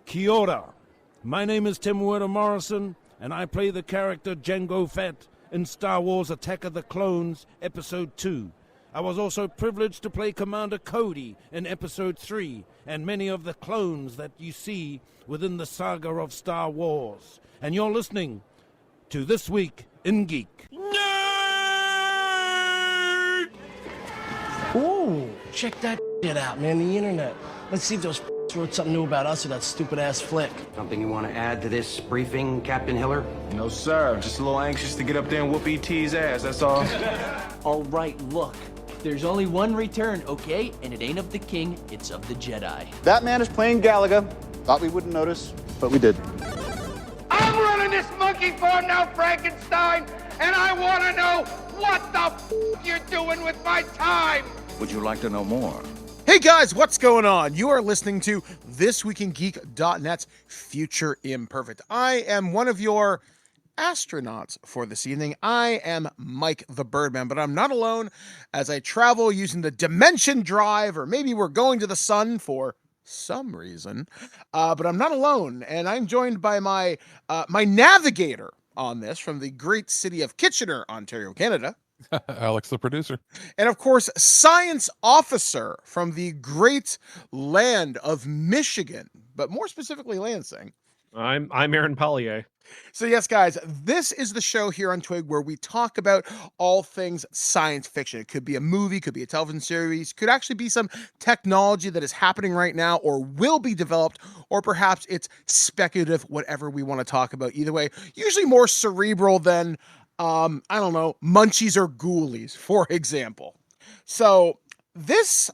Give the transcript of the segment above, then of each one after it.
Kia ora. My name is Tim Werner Morrison, and I play the character Jango Fett in Star Wars Attack of the Clones, Episode 2. I was also privileged to play Commander Cody in Episode 3, and many of the clones that you see within the saga of Star Wars. And you're listening to This Week in Geek. Nerd! Ooh, check that shit out, man, the internet. Let's see if those wrote something new about us or that stupid-ass flick. Something you want to add to this briefing, Captain Hiller? No, sir. I'm just a little anxious to get up there and whoop E.T.'s ass, that's all. All right, look. There's only one return, okay? And it ain't of the king, it's of the Jedi. That man is playing Galaga. Thought we wouldn't notice, but we did. I'm running this monkey farm now, Frankenstein, and I want to know what the you're doing with my time. Would you like to know more? Hey guys, what's going on? You are listening to ThisWeekinGeek.net's Future Imperfect. I am one of your astronauts for this evening. I am Mike the Birdman, but I'm not alone as I travel using the Dimension Drive, or maybe we're going to the sun for some reason. But I'm not alone, and I'm joined by my navigator on this from the great city of Kitchener, Ontario, Canada. Alex, the producer. And of course, science officer from the great land of Michigan, but more specifically Lansing. I'm Aaron Pollyea. So yes, guys, this is the show here on Twig where we talk about all things science fiction. It could be a movie, could be a television series, could actually be some technology that is happening right now or will be developed, or perhaps it's speculative, whatever we want to talk about. Either way, usually more cerebral than I don't know, Munchies or Ghoulies, for example. So this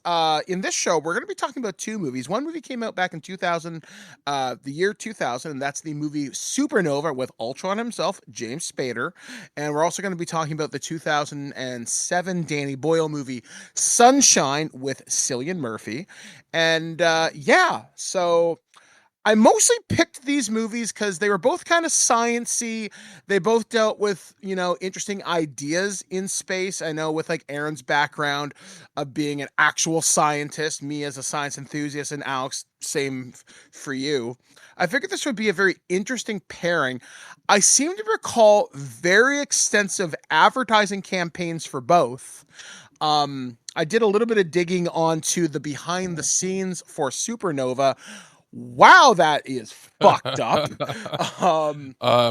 in this show, we're going to be talking about two movies. One movie came out back in 2000, the year 2000, and that's the movie Supernova with Ultron himself, James Spader. And we're also going to be talking about the 2007 Danny Boyle movie Sunshine with Cillian Murphy. And so I mostly picked these movies because they were both kind of science-y. They both dealt with, interesting ideas in space. I know with like Aaron's background of being an actual scientist, me as a science enthusiast, and Alex, same for you. I figured this would be a very interesting pairing. I seem to recall very extensive advertising campaigns for both. I did a little bit of digging onto the behind the scenes for Supernova. Wow, that is fucked up.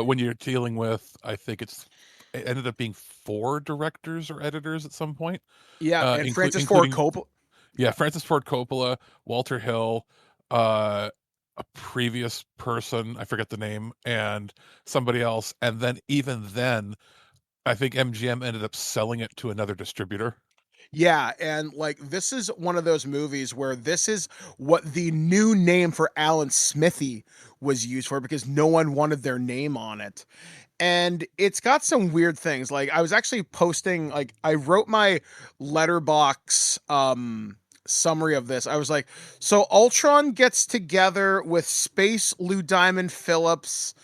When you're dealing with, I think it ended up being 4 directors or editors at some point. Yeah, and Francis Ford Coppola. Yeah, Francis Ford Coppola, Walter Hill, a previous person, I forget the name, and somebody else. And then even then, I think MGM ended up selling it to another distributor. Yeah, and like this is one of those movies where this is what the new name for Alan Smithy was used for because no one wanted their name on it. And it's got some weird things. Like I was actually posting, like I wrote my letterbox summary of this. I was like, so Ultron gets together with Space Lou Diamond Phillips,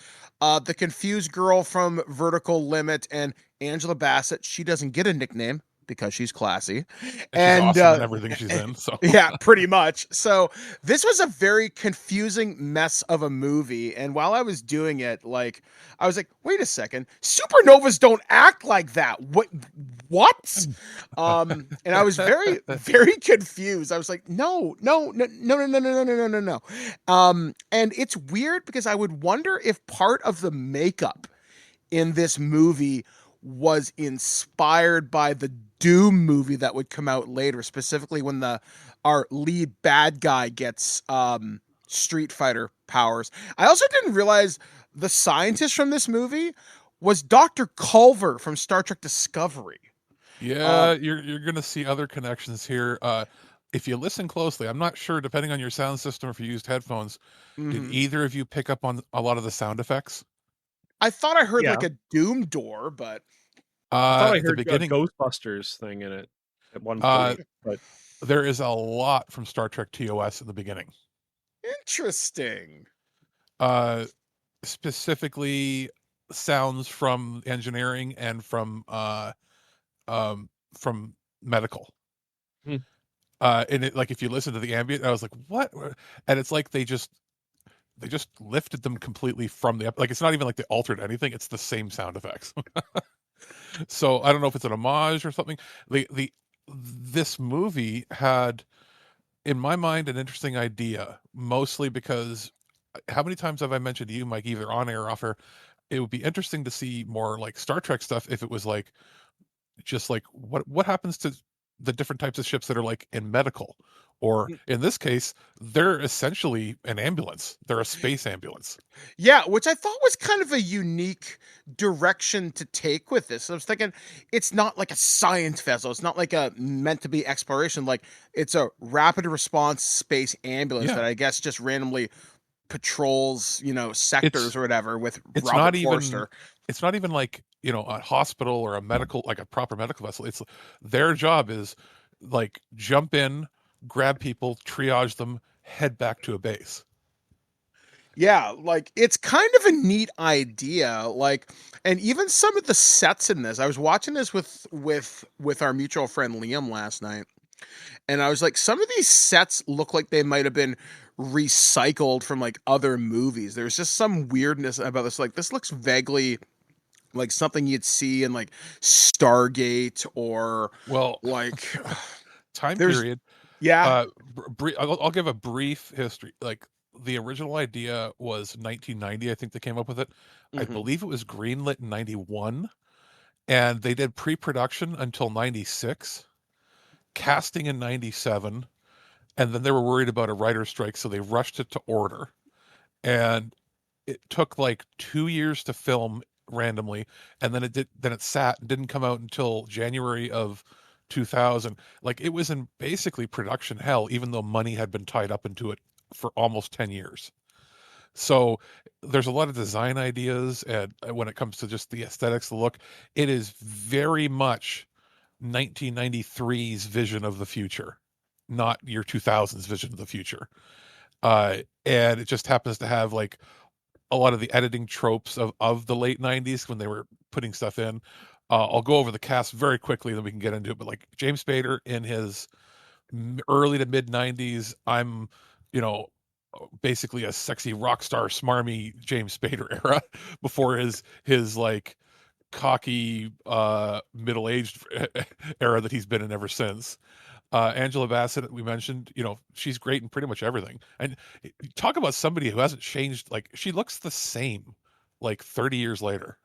the confused girl from Vertical Limit, and Angela Bassett. She doesn't get a nickname because she's classy and she's awesome in everything she's in. So yeah, pretty much. So this was a very confusing mess of a movie. And while I was doing it, like, I was like, wait a second, supernovas don't act like that. What? And I was very, very confused. I was like, no. And it's weird because I would wonder if part of the makeup in this movie was inspired by the Doom movie that would come out later, specifically when our lead bad guy gets Street Fighter powers. I also didn't realize the scientist from this movie was Dr. Culver from Star Trek Discovery. Yeah, you're going to see other connections here. If you listen closely, I'm not sure, depending on your sound system, if you used headphones, did either of you pick up on a lot of the sound effects? I thought I heard like a Doom door, but I thought I heard the beginning Ghostbusters thing in it at one point. But there is a lot from Star Trek TOS in the beginning. Interesting. Specifically, sounds from engineering and from medical. And it, like, if you listen to the ambient, I was like, what? And it's like they just they just lifted them completely from the like. It's not even like they altered anything. It's the same sound effects. So I don't know if it's an homage or something. This movie had, in my mind, an interesting idea, mostly because how many times have I mentioned to you, Mike, either on air or off air, it would be interesting to see more like Star Trek stuff if it was like just like what happens to the different types of ships that are like in medical, or in this case, they're essentially an ambulance. They're a space ambulance. Yeah, which I thought was kind of a unique direction to take with this. I was thinking it's not like a science vessel. It's not like a meant to be exploration. Like it's a rapid response space ambulance that I guess just randomly patrols, sectors or whatever with it's Robert not Forster. Even, it's not even like, a hospital or a medical, like a proper medical vessel. It's their job is like jump in, grab people, triage them, head back to a base. Yeah, like it's kind of a neat idea. Like, and even some of the sets in this, I was watching this with our mutual friend Liam last night, and I was like, some of these sets look like they might have been recycled from like other movies. There's just some weirdness about this. Like, this looks vaguely like something you'd see in like Stargate or like time period. Yeah. I'll give a brief history. Like the original idea was 1990. I think they came up with it. I believe it was greenlit in 91, and they did pre-production until 96, casting in 97, and then they were worried about a writer's strike, so they rushed it to order. And it took like 2 years to film randomly, and then it sat and didn't come out until January of 2000. Like it was in basically production hell, even though money had been tied up into it for almost 10 years. So there's a lot of design ideas, and when it comes to just the aesthetics, the look, it is very much 1993's vision of the future, not your 2000s vision of the future. And it just happens to have like a lot of the editing tropes of the late 90s when they were putting stuff in. I'll go over the cast very quickly, then we can get into it. But like James Spader in his early to mid 90s, I'm, basically a sexy rock star, smarmy James Spader era before his like cocky middle-aged era that he's been in ever since. Angela Bassett, we mentioned, she's great in pretty much everything. And talk about somebody who hasn't changed. Like she looks the same like 30 years later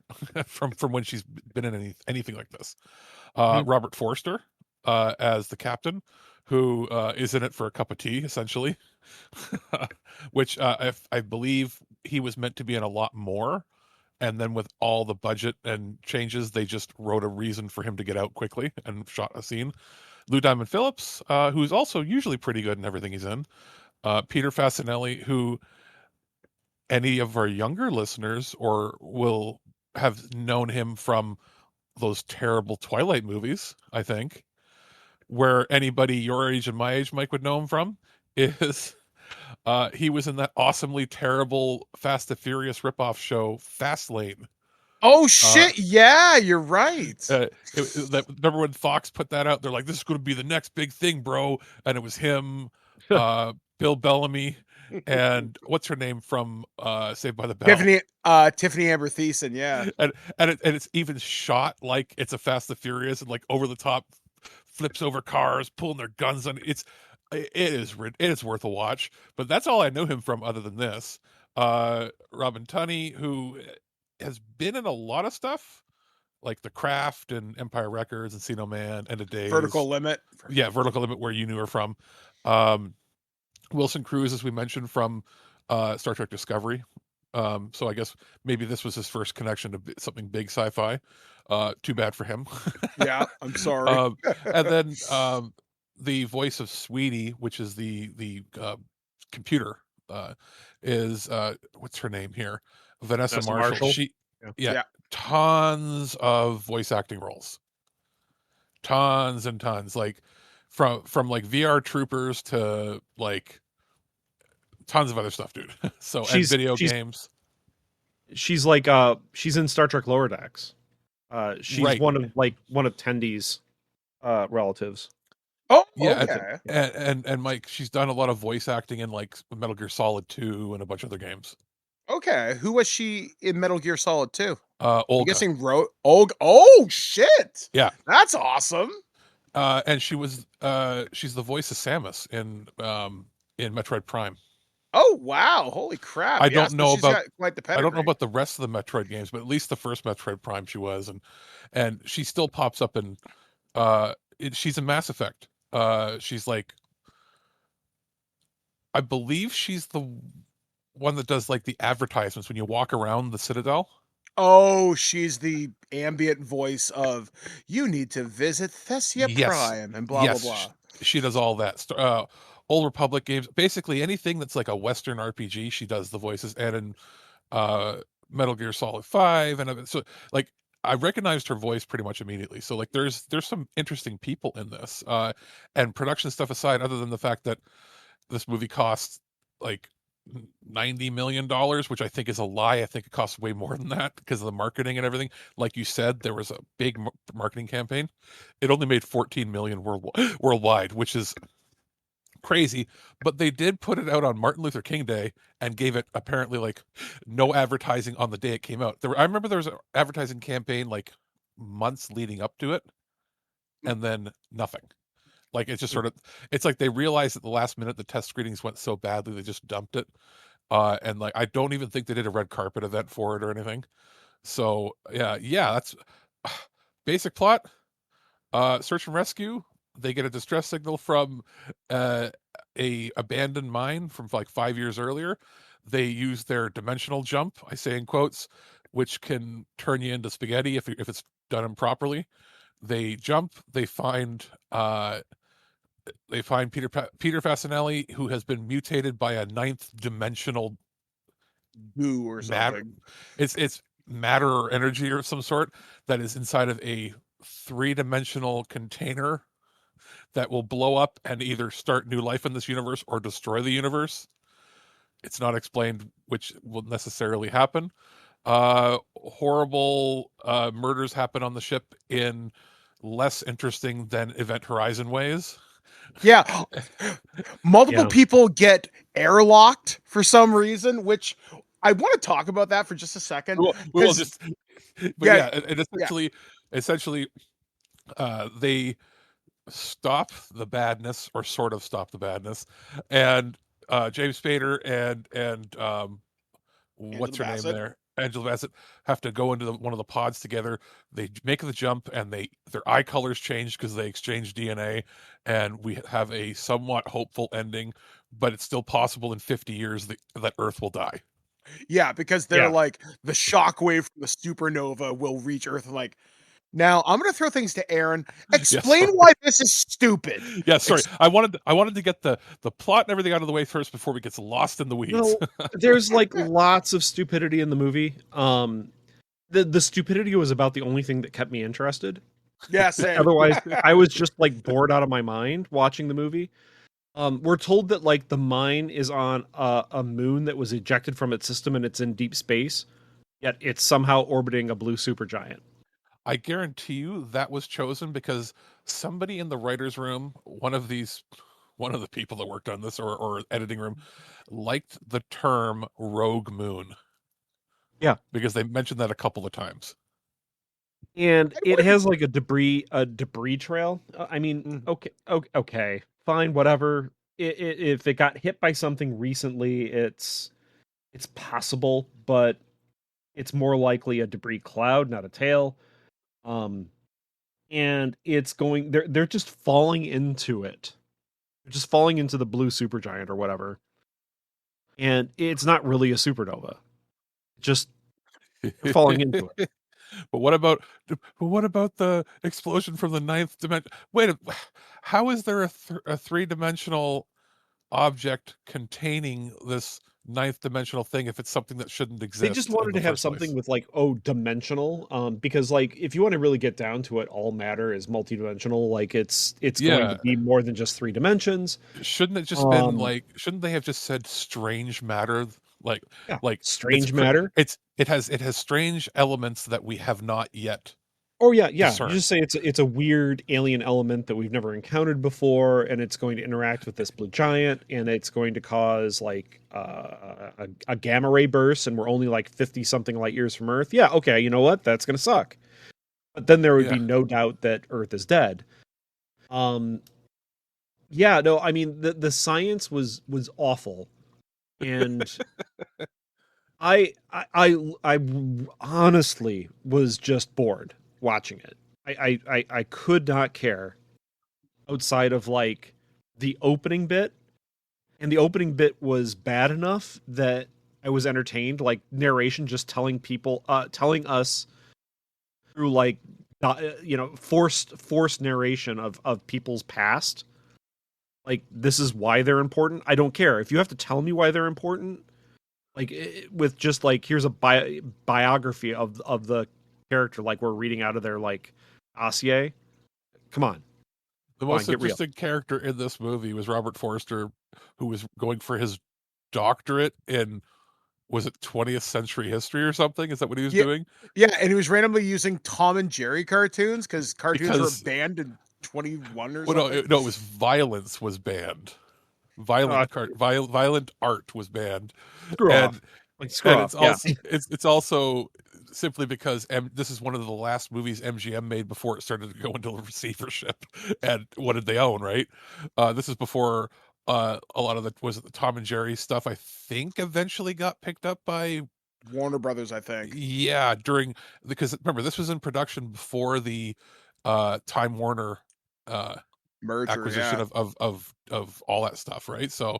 from when she's been in anything like this. Robert Forster as the captain, who is in it for a cup of tea, essentially, which I believe he was meant to be in a lot more. And then with all the budget and changes, they just wrote a reason for him to get out quickly and shot a scene. Lou Diamond Phillips, who's also usually pretty good in everything he's in. Peter Fasinelli, who any of our younger listeners or will have known him from those terrible Twilight movies, I think. Where anybody your age and my age, Mike, would know him from is he was in that awesomely terrible Fast and Furious ripoff show, Fastlane. Oh shit! Yeah, you're right. Remember when Fox put that out? They're like, "This is going to be the next big thing, bro," and it was him, Bill Bellamy, and what's her name from Saved by the Bell? Tiffany Amber Thiessen. Yeah, and it's even shot like it's a Fast and Furious and like over the top, flips over cars, pulling their guns on. It is worth a watch. But that's all I know him from, other than this. Robin Tunney, who has been in a lot of stuff like The Craft and Empire Records and Encino Man, End of Days, Vertical Limit. Yeah, Vertical Limit, where you knew her from. Wilson Cruz, as we mentioned, from Star Trek Discovery. So I guess maybe this was his first connection to something big sci-fi. Too bad for him. Yeah, I'm sorry. And then the voice of Sweetie, which is the computer, is what's her name here? Vanessa Marshall. She, yeah, tons of voice acting roles. Tons and tons, like from like VR Troopers to like tons of other stuff, dude. So and video games. She's like she's in Star Trek Lower Decks. She's one of Tendy's relatives. Oh, Yeah, okay. and Mike, she's done a lot of voice acting in like Metal Gear Solid 2 and a bunch of other games. Okay. Who was she in Metal Gear Solid 2? I'm Olga. guessing Olga. Oh shit. Yeah. That's awesome. And she's the voice of Samus in Metroid Prime. Oh wow! Holy crap! I Yeah, don't so know she's about got quite the I don't know pedigree. about the rest of the Metroid games, but at least the first Metroid Prime she was, and she still pops up in she's in Mass Effect. She's like, I believe she's the one that does like the advertisements when you walk around the Citadel. Oh, she's the ambient voice of "You need to visit Thessia Yes, Prime" and blah blah yes, blah. she does all that. Old Republic games, basically anything that's like a Western RPG, she does the voices. And in Metal Gear Solid 5, and so like I recognized her voice pretty much immediately. So like there's some interesting people in this. And production stuff aside, other than the fact that this movie costs like $90 million, which I think is a lie. I think it costs way more than that because of the marketing and everything. Like you said, there was a big marketing campaign. It only made 14 million worldwide, which is crazy. But they did put it out on Martin Luther King Day and gave it apparently like no advertising on the day it came out. I remember there was an advertising campaign like months leading up to it, and then nothing. Like it's just sort of, it's like they realized at the last minute the test screenings went so badly they just dumped it. And like I don't even think they did a red carpet event for it or anything. So yeah, that's basic plot. Search and rescue. They get a distress signal from a abandoned mine from like 5 years earlier. They use their dimensional jump, I say in quotes, which can turn you into spaghetti if it's done improperly. They jump. They find Peter Fasinelli, who has been mutated by a ninth dimensional Goo or matter. something. It's matter or energy or some sort that is inside of a 3-dimensional container that will blow up and either start new life in this universe or destroy the universe. It's not explained which will necessarily happen. Horrible murders happen on the ship in less interesting than Event Horizon ways. Yeah. Multiple people get airlocked for some reason, which I want to talk about that for just a second. We'll just, but and essentially, they stop the badness, or sort of stop the badness, and James Spader and what's her name there, Angela Bassett, have to go into one of the pods together. They make the jump, and their eye colors change because they exchange DNA, and we have a somewhat hopeful ending. But it's still possible in 50 years that Earth will die. Yeah, because they're like the shockwave from the supernova will reach Earth. Like, now I'm going to throw things to Aaron. Explain why this is stupid. Yeah, sorry. I wanted to get the plot and everything out of the way first before we get lost in the weeds. No, there's like lots of stupidity in the movie. The stupidity was about the only thing that kept me interested. Yeah, same. Otherwise, I was just like bored out of my mind watching the movie. We're told that like the mine is on a moon that was ejected from its system and it's in deep space, yet it's somehow orbiting a blue supergiant. I guarantee you that was chosen because somebody in the writer's room, one of the people that worked on this or editing room, liked the term rogue moon. Yeah. Because they mentioned that a couple of times. And it has like a debris trail. I mean, okay, fine, whatever. If it got hit by something recently, it's possible, but it's more likely a debris cloud, not a tail. And it's going. They're just falling into it. They're just falling into the blue supergiant or whatever. And it's not really a supernova. Just falling into it. But what about the explosion from the ninth dimension? Wait, how is there a 3-dimensional object containing this ninth dimensional thing if it's something that shouldn't exist? They just wanted to have something with like dimensional, because like if you want to really get down to it, all matter is multidimensional. Like it's going to be more than just 3 dimensions. Shouldn't it just been like? Shouldn't they have just said strange matter? Like strange matter. It has strange elements that we have not yet Oh yeah, yeah. discern. You just say it's a weird alien element that we've never encountered before, and it's going to interact with this blue giant, and it's going to cause like a gamma ray burst, and we're only like 50 something light years from Earth. Yeah, okay, you know what? That's gonna suck. But then there would be no doubt that Earth is dead. Yeah, no, I mean the science was awful, and I honestly was just bored watching it. I could not care outside of like the opening bit, and the opening bit was bad enough that I was entertained. Like narration, just telling us through like forced narration of people's past. Like this is why they're important. I don't care if you have to tell me why they're important. Like with just like here's a biography of the character, like we're reading out of their like dossier. Come on. The most interesting character in this movie was Robert Forster, who was going for his doctorate in, was it 20th century history or something? Is that what he was doing? Yeah, and he was randomly using Tom and Jerry cartoons because cartoons were banned in 21 or something. No, it was violence was banned. Violent art was banned. It's also simply because this is one of the last movies MGM made before it started to go into receivership. And what did they own, right? This is before a lot of the Tom and Jerry stuff, I think, eventually got picked up by Warner Brothers, I think. Yeah, because remember, this was in production before the Time Warner merger, acquisition of all that stuff, right? So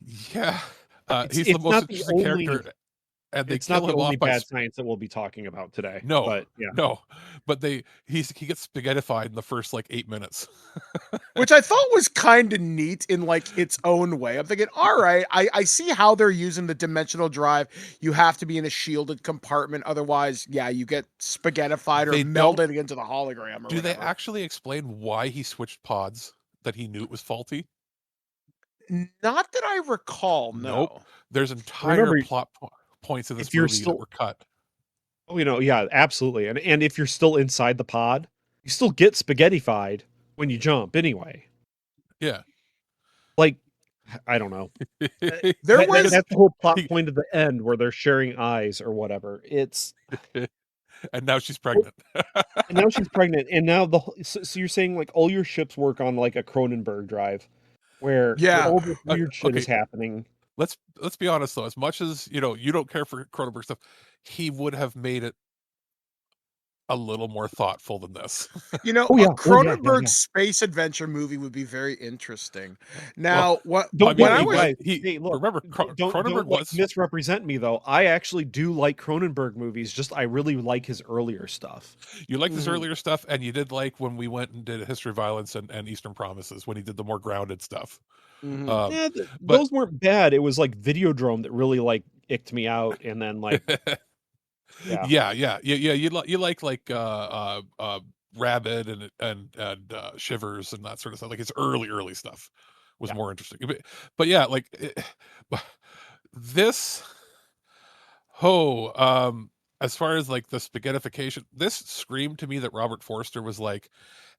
he's the most interesting character, and it's not the only bad science that we'll be talking about today. But he gets spaghettified in the first like 8 minutes, which I thought was kind of neat in like its own way. I'm thinking, all right, I see how they're using the dimensional drive. You have to be in a shielded compartment, otherwise, you get spaghettified or melded into the hologram. Do they actually explain why he switched pods? That he knew it was faulty? Not that I recall. No. Nope. There's entire plot points in this movie that were cut. Oh, yeah, absolutely. And if you're still inside the pod, you still get spaghettified when you jump anyway. Yeah. Like, I don't know. That's the whole plot point at the end where they're sharing eyes or whatever. It's and now she's pregnant. And now so you're saying like all your ships work on like a Cronenberg drive where all this weird shit is happening. Let's be honest though. As much as you don't care for Cronenberg stuff, he would have made it a little more thoughtful than this. A Cronenberg space adventure movie would be very interesting. Now, remember, Cronenberg misrepresent me though. I actually do like Cronenberg movies. Just I really like his earlier stuff. You like his earlier stuff, and you did like when we went and did History of Violence and Eastern Promises when he did the more grounded stuff. Those weren't bad. It was like Videodrome that really like icked me out, and then like. You like Rabid and Shivers and that sort of stuff. Like his early stuff was more interesting. But yeah, like this. As far as like the spaghettification, this screamed to me that Robert Forster was like,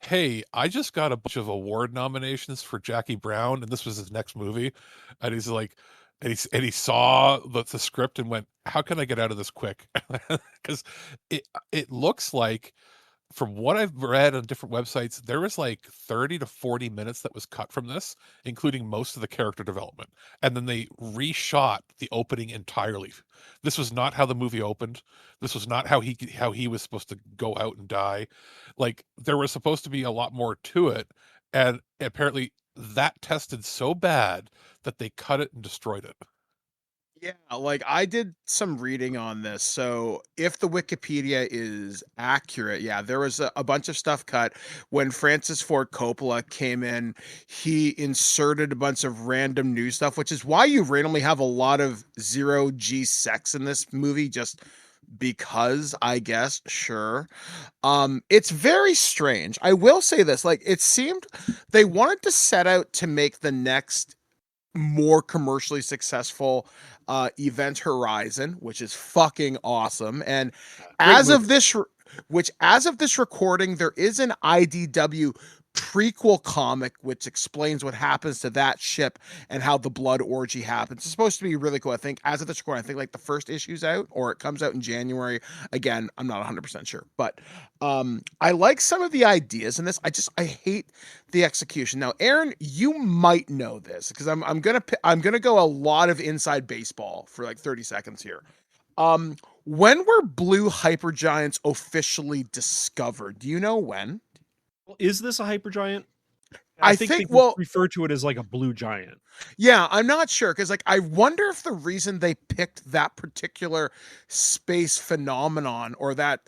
"Hey, I just got a bunch of award nominations for Jackie Brown, and this was his next movie," and he's like. And he saw the script and went, "How can I get out of this quick?" Because it looks like, from what I've read on different websites, there was like 30 to 40 minutes that was cut from this, including most of the character development. And then they reshot the opening entirely. This was not how the movie opened. This was not how he was supposed to go out and die. Like, there was supposed to be a lot more to it, and apparently that tested so bad that they cut it and destroyed it. Yeah, like I did some reading on this. So if the Wikipedia is accurate, there was a bunch of stuff cut. When Francis Ford Coppola came in, he inserted a bunch of random new stuff, which is why you randomly have a lot of zero-G sex in this movie, just because, I guess. Sure. It's very strange. I will say this, like, it seemed they wanted to set out to make the next more commercially successful Event Horizon, which is fucking awesome. And as of this which as of this recording, there is an IDW prequel comic which explains what happens to that ship and how the blood orgy happens. It's supposed to be really cool. I think as of this recording, I think like the first issue's out or it comes out in January. Again, I'm not 100% sure, but I like some of the ideas in this. I hate the execution. Now, Aaron, you might know this because I'm gonna go a lot of inside baseball for like 30 seconds here. When were blue hypergiants officially discovered? Do you know when? Is this a hypergiant? I think think they well, refer to it as like a blue giant. yeah, I'm not sure because like I wonder if the reason they picked that particular space phenomenon or that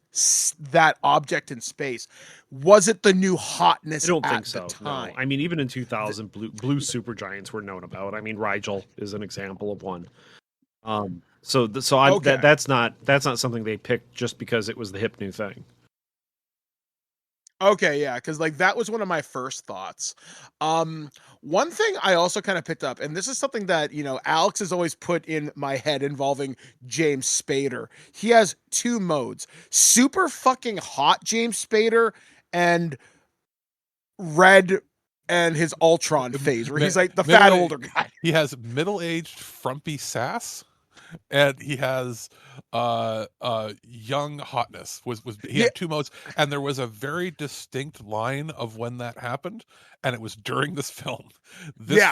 object in space was it the new hotness I don't at think so. the time. No. I mean, even in 2000, blue supergiants were known about. I mean, Rigel is an example of one. Okay. That's not something they picked just because it was the hip new thing. Okay, yeah, because like that was one of my first thoughts. One thing I also kind of picked up, and this is something that Alex has always put in my head involving James Spader. He has two modes: super fucking hot James Spader and red and his Ultron phase, where he's like the fat older guy. He has middle-aged frumpy sass, and he has young hotness. He had two modes, and there was a very distinct line of when that happened, and it was during this film. This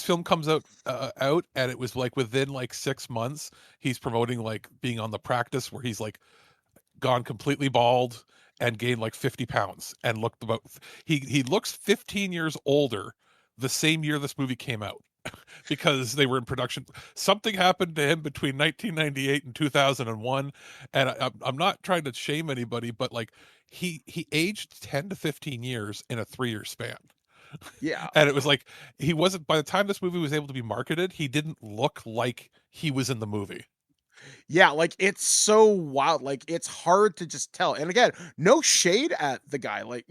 film comes out, and it was like within like 6 months, he's promoting like being on the practice where he's like gone completely bald and gained like 50 pounds and looked about he looks 15 years older the same year this movie came out because they were in production. Something happened to him between 1998 and 2001, and I'm not trying to shame anybody, but like he aged 10 to 15 years in a 3-year span. Yeah. And it was like he wasn't, by the time this movie was able to be marketed, he didn't look like he was in the movie. Yeah, like it's so wild. Like it's hard to just tell. And again, no shade at the guy. Like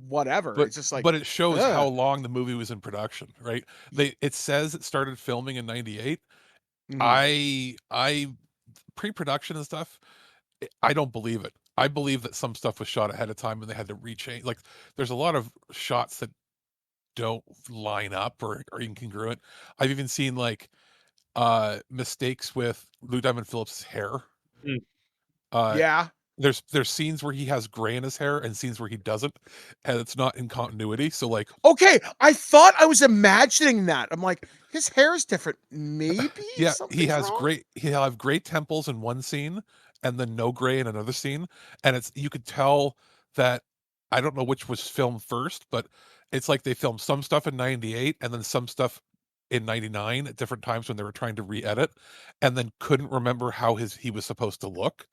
whatever. But it's just like, but it shows ugh. how long the movie was in production, right? It says it started filming in 98. Mhm. I pre-production and stuff, I don't believe it. I believe that some stuff was shot ahead of time and they had to rechange. Like there's a lot of shots that don't line up or are incongruent. I've even seen like mistakes with Lou Diamond Phillips' hair. Mm. Yeah. There's scenes where he has gray in his hair and scenes where he doesn't, and it's not in continuity. So like, Okay, I thought I was imagining that. I'm like, his hair is different. Maybe yeah, something's wrong. he'll have gray temples in one scene and then no gray in another scene, and you could tell that, I don't know which was filmed first, but it's like they filmed some stuff in 98 and then some stuff in 99 at different times when they were trying to re-edit, and then couldn't remember how he was supposed to look,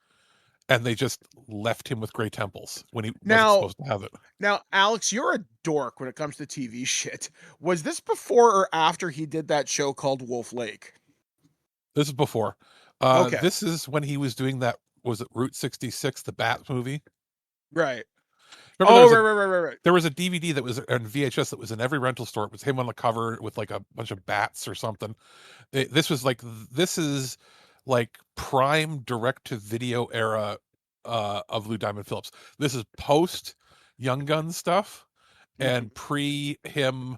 and they just left him with gray temples when he wasn't Now, supposed to have it. now, Alex, you're a dork when it comes to TV shit. Was this before or after he did that show called Wolf Lake? This is before. Okay. This is when he was doing that, was it Route 66, the Bat movie? Right. Remember Right. there was a DVD that was on VHS that was in every rental store. It was him on the cover with like a bunch of bats or something. This is like prime direct-to-video era of Lou Diamond Phillips. This is post Young Gun stuff and pre him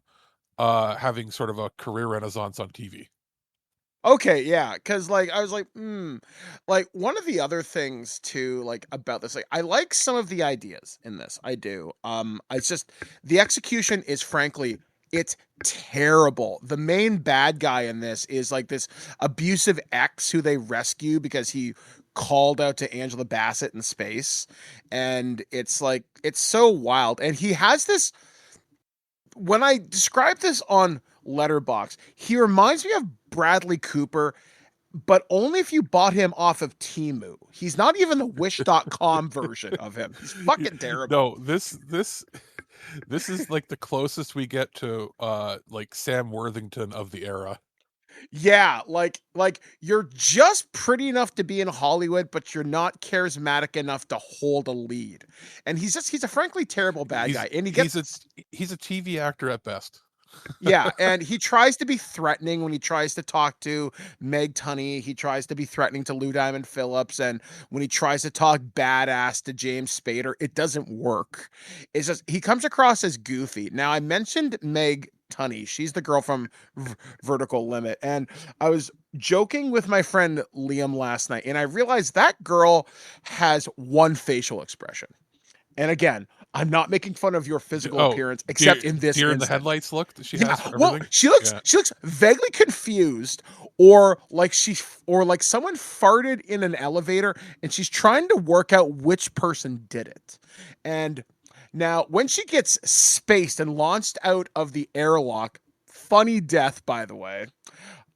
having sort of a career renaissance on TV. Okay, yeah, because like I was like, like one of the other things too, like about this, like I like some of the ideas in this. I do. It's just the execution is frankly, it's terrible. The main bad guy in this is like this abusive ex who they rescue because he called out to Angela Bassett in space, and it's like it's so wild. And he has this. When I describe this on Letterbox, he reminds me of Bradley Cooper, but only if you bought him off of Temu. He's not even the Wish.com version of him. He's fucking terrible. No, this is like the closest we get to like Sam Worthington of the era. Yeah, like you're just pretty enough to be in Hollywood, but you're not charismatic enough to hold a lead. And he's a frankly terrible bad guy. And he's a TV actor at best. Yeah, and he tries to be threatening when he tries to talk to Meg Tunney. He tries to be threatening to Lou Diamond Phillips, and when he tries to talk badass to James Spader, it doesn't work. It's just he comes across as goofy. Now, I mentioned Meg Tunney. She's the girl from Vertical Limit, and I was joking with my friend Liam last night, and I realized that girl has one facial expression. And again, I'm not making fun of your physical Oh, appearance, except deer, in this deer in the instance. headlights look that she Yeah, has for well, everything. she looks Yeah. she looks vaguely confused, or like someone farted in an elevator and she's trying to work out which person did it. And now when she gets spaced and launched out of the airlock, funny death by the way.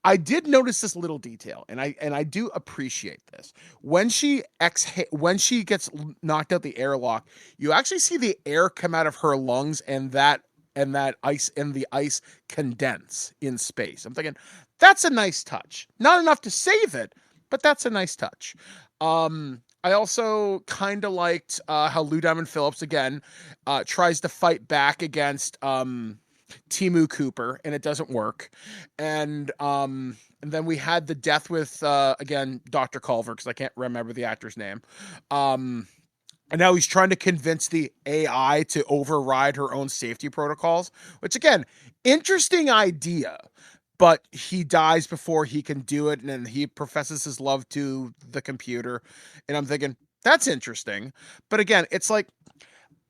I did notice this little detail, and I do appreciate this. When she gets knocked out the airlock, you actually see the air come out of her lungs, and that ice condense in space. I'm thinking that's a nice touch. Not enough to save it, but that's a nice touch. I also kind of liked how Lou Diamond Phillips again tries to fight back against Timu Cooper, and it doesn't work. And then we had the death with again Dr. Culver, because I can't remember the actor's name. And now he's trying to convince the AI to override her own safety protocols, which again, interesting idea. But he dies before he can do it, and then he professes his love to the computer. And I'm thinking, that's interesting. But again, it's like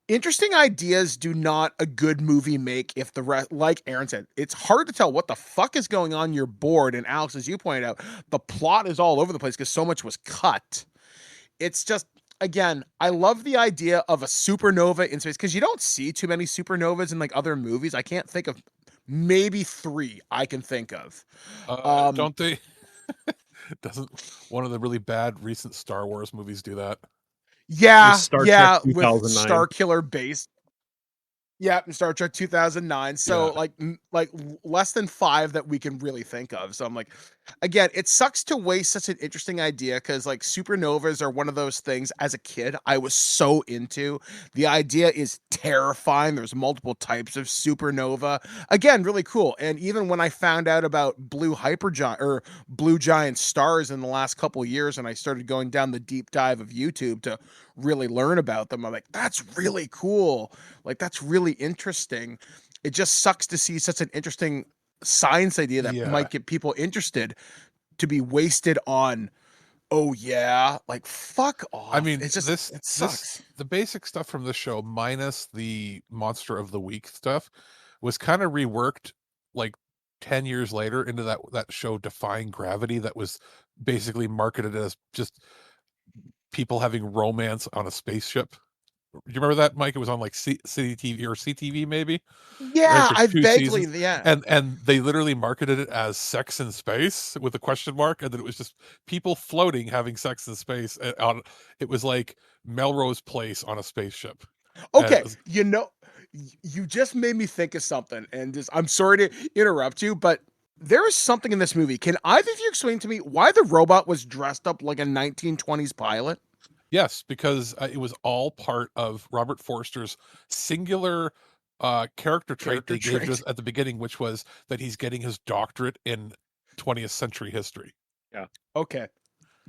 interesting ideas do not a good movie make if the rest, like Aaron said, it's hard to tell what the fuck is going on your board. And Alex, as you pointed out, the plot is all over the place because so much was cut. It's just, again, I love the idea of a supernova in space because you don't see too many supernovas in like other movies. I can't think of maybe 3 I can think of. Don't they? Doesn't one of the really bad recent Star Wars movies do that? Yeah, Star Trek yeah, with 2009. Star Killer base. Yeah, in Star Trek 2009. So Yeah. like less than 5 that we can really think of. So I'm like, again, it sucks to waste such an interesting idea because like supernovas are one of those things as a kid I was so into. The idea is terrifying. There's multiple types of supernova. Again, really cool. And even when I found out about blue giant stars in the last couple of years, and I started going down the deep dive of YouTube to really learn about them, I'm like, that's really cool. Like that's really interesting. It just sucks to see such an interesting science idea that Yeah. might get people interested to be wasted on. Oh yeah, like fuck off. I mean, it's just it sucks. the basic stuff from this show, minus the Monster of the Week stuff, was kind of reworked like 10 years later into that show Defying Gravity that was basically marketed as just people having romance on a spaceship. You remember that, Mike? It was on like City TV or CTV maybe. Ran Yeah, for I 2 vaguely seasons. yeah. And they literally marketed it as sex in space with a question mark, and then it was just people floating having sex in space. It was like Melrose Place on a spaceship. And Okay, it was, you just made me think of something, and just I'm sorry to interrupt you, but there is something in this movie. Can either of you explain to me why the robot was dressed up like a 1920s pilot? yes, because it was all part of Robert Forster's singular character trait Character they gave trait. us at the beginning, which was that he's getting his doctorate in 20th century history. Yeah. Okay.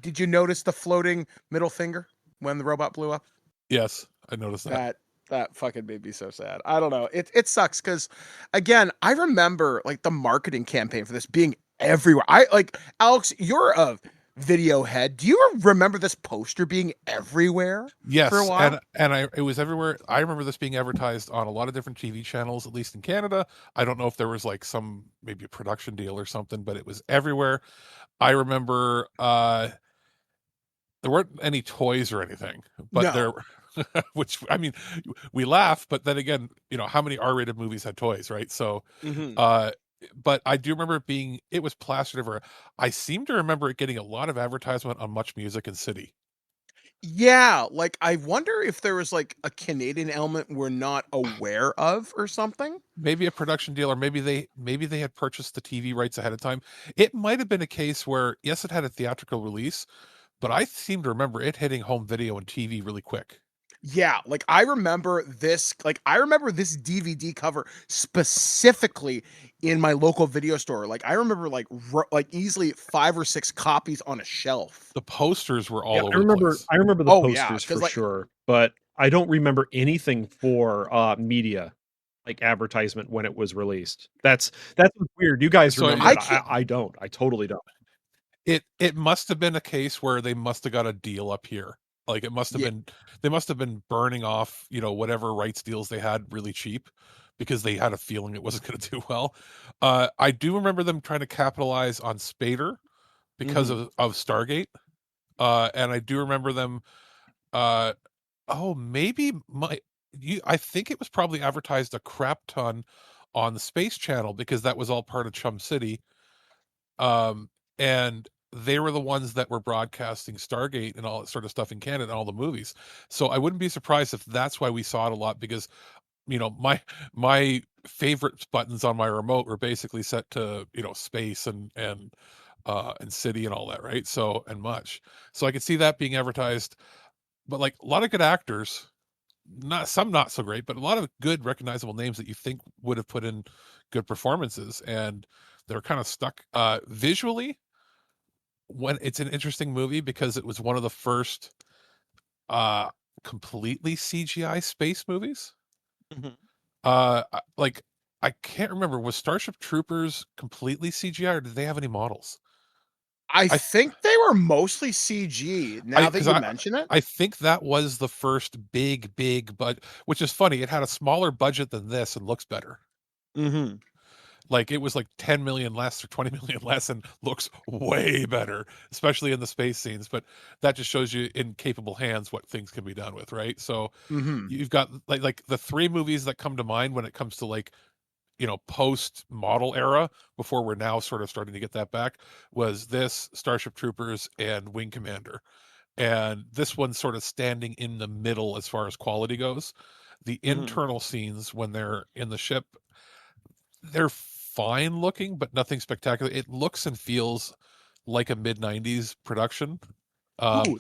Did you notice the floating middle finger when the robot blew up? Yes, I noticed that. That fucking made me so sad. I don't know. It sucks because again, I remember like the marketing campaign for this being everywhere. I like Alex, you're a video head. Do you remember this poster being everywhere Yes, for a while? and it was everywhere. I remember this being advertised on a lot of different TV channels, at least in Canada. I don't know if there was like some maybe a production deal or something, but it was everywhere. I remember there weren't any toys or anything, but No. there, which I mean, we laugh, but then again, how many R-rated movies had toys, right? So, but I do remember it was plastered everywhere. I seem to remember it getting a lot of advertisement on Much Music and City. Yeah, like I wonder if there was like a Canadian element we're not aware of or something. Maybe a production deal, or maybe they had purchased the TV rights ahead of time. It might have been a case where yes, it had a theatrical release, but I seem to remember it hitting home video and TV really quick. Yeah, like I remember this DVD cover specifically in my local video store. Like I remember like easily 5 or 6 copies on a shelf. The posters were Yeah, all over the place. I remember the Oh yeah, posters for cuz like sure, but I don't remember anything for media like advertisement when it was released. That's weird. You guys So remember I it. can't I don't. I totally don't. it must have been a case where they must have got a deal up here. Like it must have yeah, been they must have been burning off, whatever rights deals they had really cheap because they had a feeling it wasn't going to do well. I do remember them trying to capitalize on Spader because mhm. of Stargate. And I do remember them uh oh, maybe I think it was probably advertised a crap ton on the Space Channel because that was all part of Chum City. And they were the ones that were broadcasting Stargate and all that sort of stuff in Canada and all the movies. So I wouldn't be surprised if that's why we saw it a lot because my favorite buttons on my remote were basically set to space and city and all that, right? So and much. So I could see that being advertised, but like a lot of good actors, not so great, but a lot of good recognizable names that you think would have put in good performances, and they're kind of stuck visually. When it's an interesting movie because it was one of the first uh completely CGI space movies. Mhm. Like I can't remember, was Starship Troopers completely CGI or did they have any models? I I think they were mostly CG now that because you mention it. I think that was the first big but which is funny, it had a smaller budget than this and looks better. Mhm. Like it was like 10 million less or 20 million less and looks way better, especially in the space scenes. But that just shows you in capable hands what things can be done with, right? So Mhm. you've got like the three movies that come to mind when it comes to like post model era before we're now sort of starting to get that back was this Starship Troopers and Wing Commander. And this one's sort of standing in the middle as far as quality goes. The Mhm. internal scenes when they're in the ship, they're fine looking, but nothing spectacular. It looks and feels like a mid 90s production. Um, Ooh,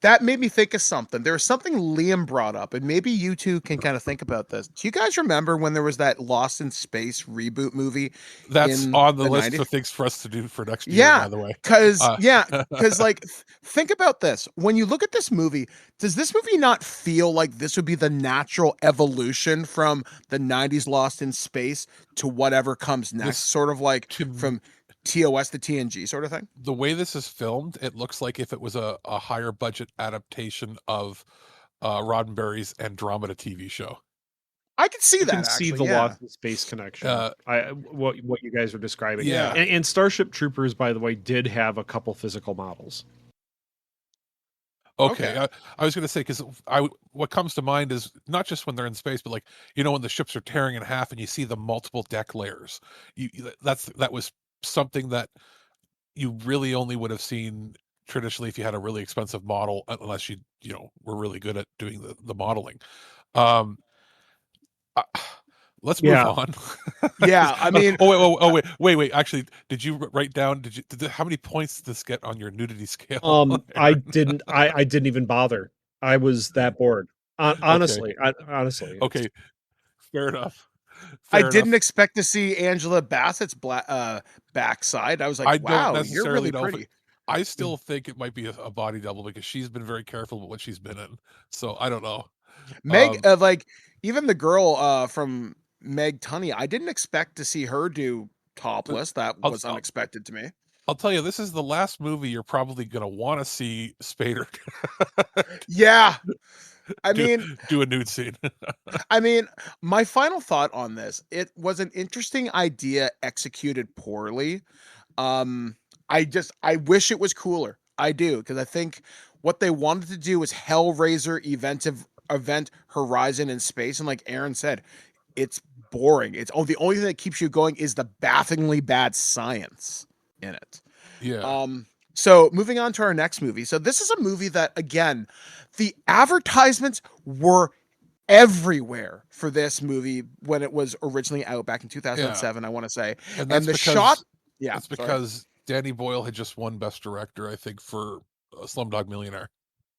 that made me think of something. There was something Liam brought up, and maybe you two can kind of think about this. Do you guys remember when there was that Lost in Space reboot movie that's in on the the list 90s? for things for us to do for next year, Yeah, by the way. cause Uh, yeah, cause like think about this. When you look at this movie, does this movie not feel like this would be the natural evolution from the 90s Lost in Space to whatever comes next? this Sort of like to from TOS to TNG sort of thing? the way this is filmed, it looks like if it was a higher budget adaptation of Roddenberry's Andromeda TV show. I could see I can that see actually, the yeah. Lost in Space connection. Uh, What you guys are describing. yeah. And Starship Troopers, by the way, did have a couple physical models. Okay, Okay. I was going to say because what comes to mind is not just when they're in space, but like when the ships are tearing in half and you see the multiple deck layers. That was something that you really only would have seen traditionally if you had a really expensive model, unless you were really good at doing the modeling. Um, uh, let's move Yeah. on. Yeah, I mean, Wait. Actually, did you write down? How many points did this get on your nudity scale? I didn't even bother. I was that bored. Okay, Honestly, it's okay, fair enough. I Fair didn't enough. expect to see Angela Bassett's backside. I was like, I don't "Wow, you're necessarily really know if pretty." I still think it might be a body double because she's been very careful with what she's been in. So I don't know. Meg, Um, like even the girl from Meg Tunney, I didn't expect to see her do but topless. That I'll, was I'll unexpected to me. I'll tell you, this is the last movie you're probably going to want to see Spader Yeah, I do mean, do a nude scene. I mean, my final thought on this, it was an interesting idea executed poorly. Um, I wish it was cooler. I do, because I think what they wanted to do was Hellraiser event Horizon in space, and like Aaron said, it's boring. The only thing that keeps you going is the bafflingly bad science in it. Yeah, So moving on to our next movie. So this is a movie that again, the advertisements were everywhere for this movie when it was originally out back in yeah, 2007, I want to say. and And the shot, yeah, that's sorry. because Danny Boyle had just won Best Director, I think, for Slumdog Millionaire.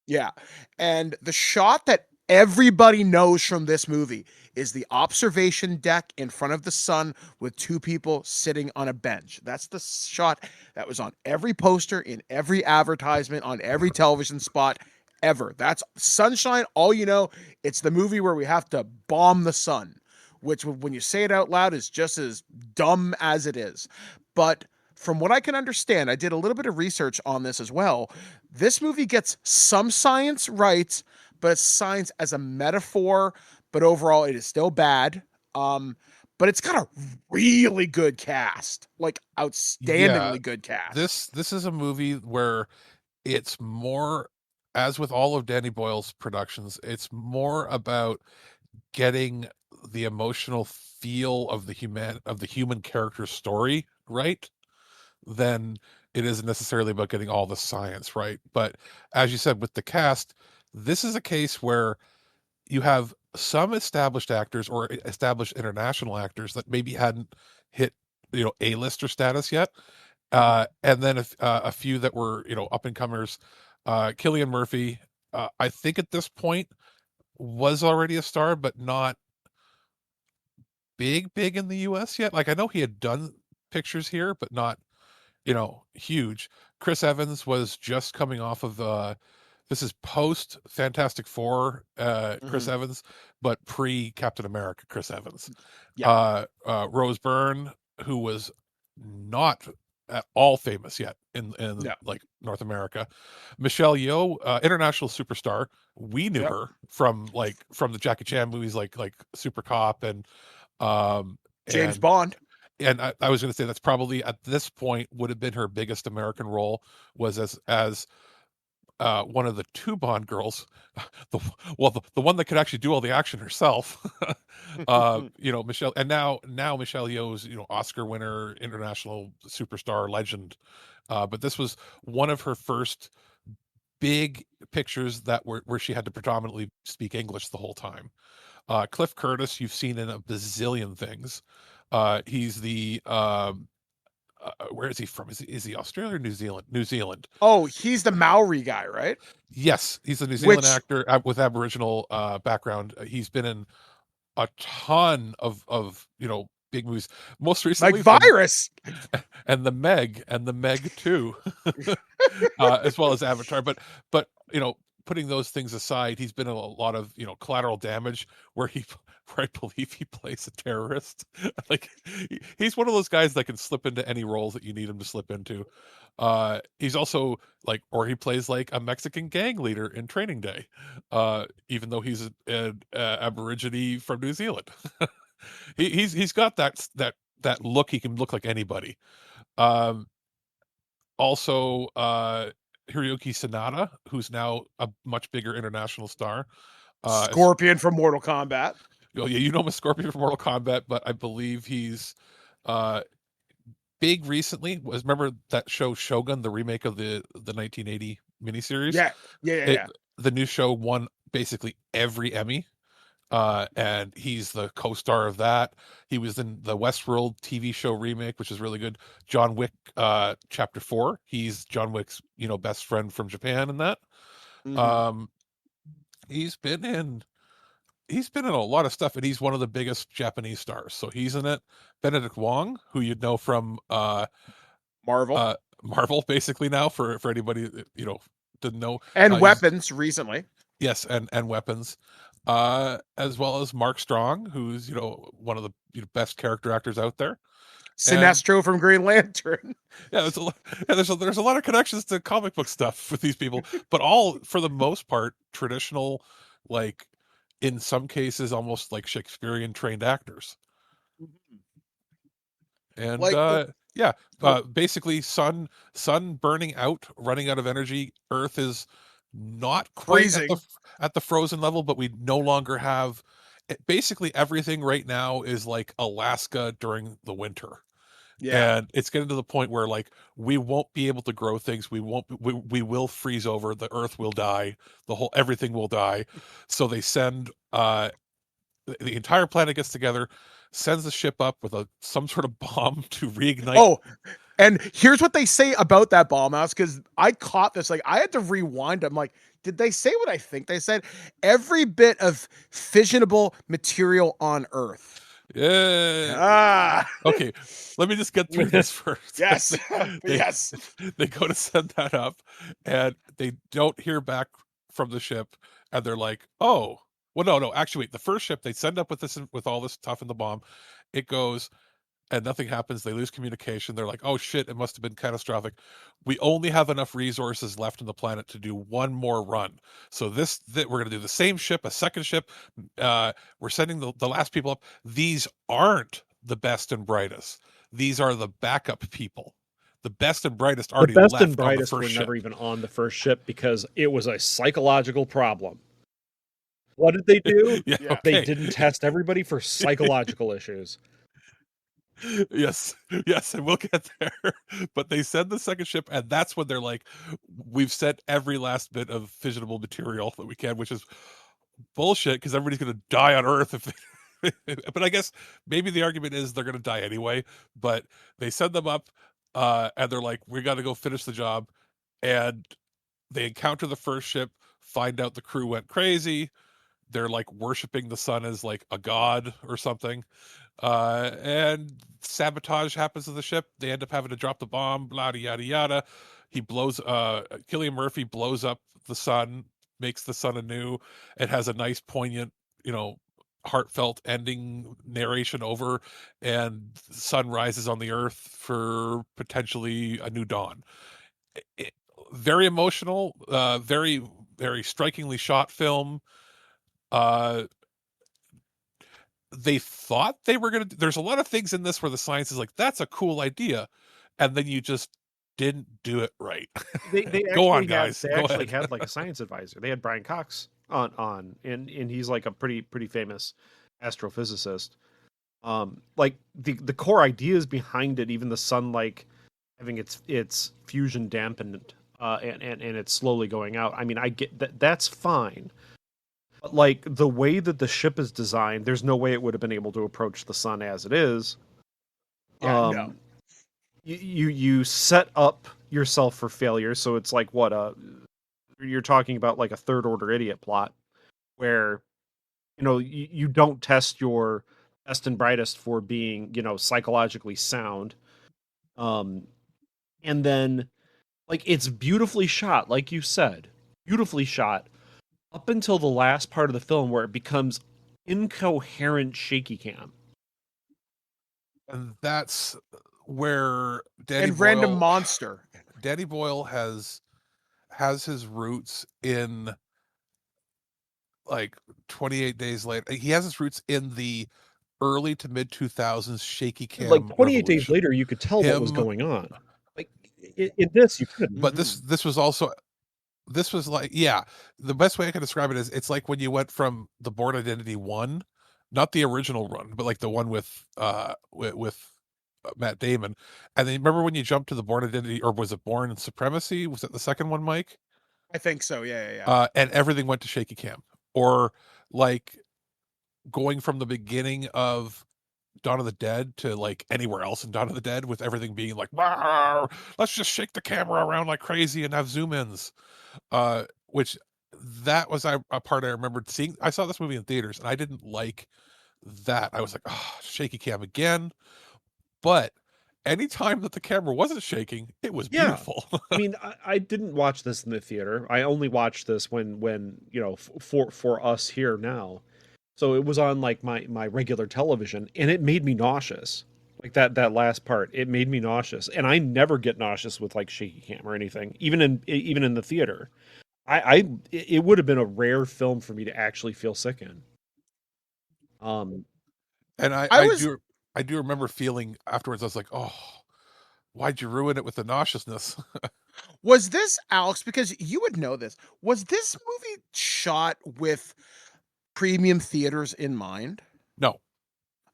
Yeah. And the shot that everybody knows from this movie is the observation deck in front of the sun with two people sitting on a bench. That's the shot that was on every poster, in every advertisement, on every television spot ever. That's Sunshine. All you know, it's the movie where we have to bomb the sun, which when you say it out loud is just as dumb as it is. But from what I can understand, I did a little bit of research on this as well. This movie gets some science right, but it's science as a metaphor, but overall it is still bad. But it's got a really good cast, like Yeah, outstandingly good cast. this is a movie where it's more, as with all of Danny Boyle's productions, it's more about getting the emotional feel of the human character story right than it is necessarily about getting all the science right. But as you said with the cast, this is a case where you have some established actors or established international actors that maybe hadn't hit, A-lister status yet. And then a few that were, up and comers. Cillian Murphy, I think at this point was already a star, but not big in the US yet. Like I know he had done pictures here, but not, huge. Chris Evans was just coming off of this is post Fantastic Four, Chris Evans, but pre Captain America Chris Evans. Yeah. Rose Byrne, who was not at all famous yet in No. like North America. Michelle Yeoh, international superstar. We knew Yep. her from the Jackie Chan movies like Super Cop and James and Bond. and I was going to say that's probably at this point would have been her biggest American role, was as one of the two Bond girls, the one that could actually do all the action herself. Michelle, and now Michelle Yeoh's, Oscar winner, international superstar, legend. But this was one of her first big pictures where she had to predominantly speak English the whole time. Cliff Curtis, you've seen in a bazillion things. He's the where is he from? Is he Australia or New Zealand? New Zealand. Oh, he's the Maori guy, right? Yes, he's a New Zealand Which, actor with Aboriginal background. He's been in a ton of big movies. Most like recently, Virus. and the Meg 2, as well as Avatar. But putting those things aside, he's been in a lot of Collateral Damage, where I believe he plays a terrorist. Like he's one of those guys that can slip into any roles that you need him to slip into. He's also or he plays like a Mexican gang leader in Training Day, even though he's an Aborigine from New Zealand. He's got that look. He can look like anybody. Also, Hiroyuki Sanada, who's now a much bigger international star. Scorpion from Mortal Kombat. Oh yeah, you know him as Scorpion from Mortal Kombat, but I believe he's big recently. Remember that show Shogun, the remake of the 1980 miniseries? Yeah. The new show won basically every Emmy. And he's the co-star of that. He was in the Westworld TV show remake, which is really good. John Wick, Chapter 4. He's John Wick's, best friend from Japan in that. He's been in a lot of stuff, and he's one of the biggest Japanese stars. So he's in it. Benedict Wong, who you'd know from Marvel, basically now for anybody that, didn't know. And Weapons recently. Yes, and Weapons. As well as Mark Strong, who's one of the best character actors out there. Sinestro from Green Lantern. Yeah, there's a lot of connections to comic book stuff with these people, but all for the most part traditional, in some cases almost like Shakespearean trained actors. And basically sun burning out, running out of energy. Earth is not quite at the frozen level, but we no longer have basically everything right now is like Alaska during the winter. Yeah. And it's getting to the point where we won't be able to grow things. We will freeze over. The earth will die. Everything will die. So they send the entire planet gets together, sends the ship up with some sort of bomb to reignite. Oh, and here's what they say about that bomb house, because I caught this. I had to rewind. I'm like, did they say what I think they said? Every bit of fissionable material on Earth. Yeah. Ah. Okay, let me just get through this first. Yes. They, Yes. they go to send that up, and they don't hear back from the ship, and they're like, "Oh, well, no. Actually, wait. The first ship they send up with all this stuff in the bomb, it goes, and nothing happens. They lose communication. They're like, "Oh shit! It must have been catastrophic. We only have enough resources left on the planet to do one more run. So we're going to do the same ship, a second ship. We're sending the last people up. These aren't the best and brightest. These are the backup people. The best and brightest already The best left and brightest on were the first never ship. even on the first ship because it was a psychological problem. What did they do? Yeah, Yeah. They okay. didn't test everybody for psychological issues. Yes, and we'll get there. But they send the second ship, and that's when they're like, we've sent every last bit of fissionable material that we can, which is bullshit because everybody's going to die on Earth if but I guess maybe the argument is they're going to die anyway. But they send them up, and they're like, we got to go finish the job. And they encounter the first ship, find out the crew went crazy. They're like worshiping the sun as like a god or something. And sabotage happens to the ship. They end up having to drop the bomb, blah, yada, yada. Cillian Murphy blows up the sun, makes the sun anew. It has a nice, poignant, heartfelt ending narration over, and the sun rises on the earth for potentially a new dawn. Very emotional, very, very strikingly shot film. They thought they were going to, there's a lot of things in this where the science is like, that's a cool idea. And then you just didn't do it right. They Go on, actually guys. They Go actually ahead. had like a science advisor. They had Brian Cox on, and he's like a pretty famous astrophysicist. Like the core ideas behind it, even the sun like having its fusion dampened, and it's slowly going out. I mean, I get that, that's fine. But like the way that the ship is designed, there's no way it would have been able to approach the sun as it is. Yeah, no. You set up yourself for failure, so it's like you're talking about like a third order idiot plot where you don't test your best and brightest for being psychologically sound, and then like it's beautifully shot, like you said, beautifully shot up until the last part of the film where it becomes incoherent shaky cam. And that's where Random Monster. Danny Boyle has his roots in like 28 Days Later. He has his roots in the early to mid 2000s shaky cam. Like 28 Days revolution. Later, you could tell what was going on. Like in this, you couldn't. But this was also, this was like, yeah, the best way I can describe it is it's like when you went from the Bourne Identity 1, not the original run, but like the one with Matt Damon. And then remember when you jumped to the Bourne Identity, or was it Bourne Supremacy? Was it the second one, Mike? I think so. Yeah. And everything went to shaky cam. Or like going from the beginning of Dawn of the Dead to like anywhere else in Dawn of the Dead, with everything being like, let's just shake the camera around like crazy and have zoom ins. Which that was a part I remembered seeing. I saw this movie in theaters and I didn't like that. I was like, oh, shaky cam again. But anytime that the camera wasn't shaking, it was beautiful. I mean, I didn't watch this in the theater. I only watched this when for us here now. So it was on like my regular television, and it made me nauseous. Like that last part, it made me nauseous, and I never get nauseous with like shaky cam or anything, even in the theater. It would have been a rare film for me to actually feel sick in. And I do remember feeling afterwards, I was like, oh, why'd you ruin it with the nauseousness? Was this, Alex, because you would know this, was this movie shot with premium theaters in mind? No.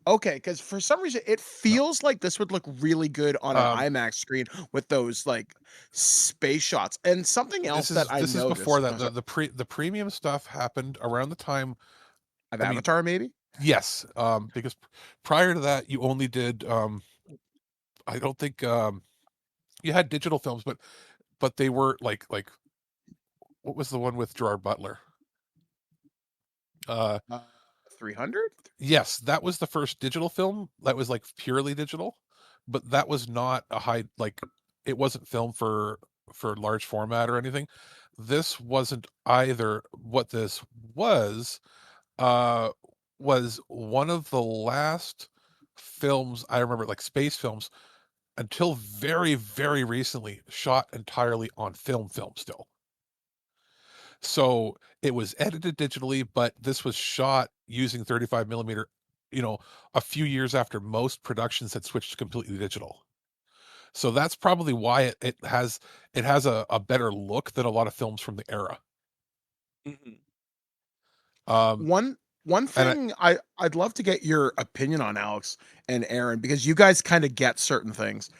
Okay, because for some reason it feels like this would look really good on an IMAX screen with those like space shots. And something else that I noticed. This is before that. The premium stuff happened around the time of Avatar, maybe? Yes, because prior to that, you only did. I don't think you had digital films, but they were like what was the one with Gerard Butler? 300? Yes, that was the first digital film that was like purely digital, but that was not a high, like, it wasn't filmed for large format or anything. This wasn't either. What this uh was one of the last films I remember, like space films, until very, very recently, shot entirely on film still. So it was edited digitally, but this was shot using 35 millimeter, a few years after most productions had switched to completely digital. So that's probably why it has a better look than a lot of films from the era. Um, One and I, thing I'd love to get your opinion on, Alex and Aaron, because you guys kind of get certain things.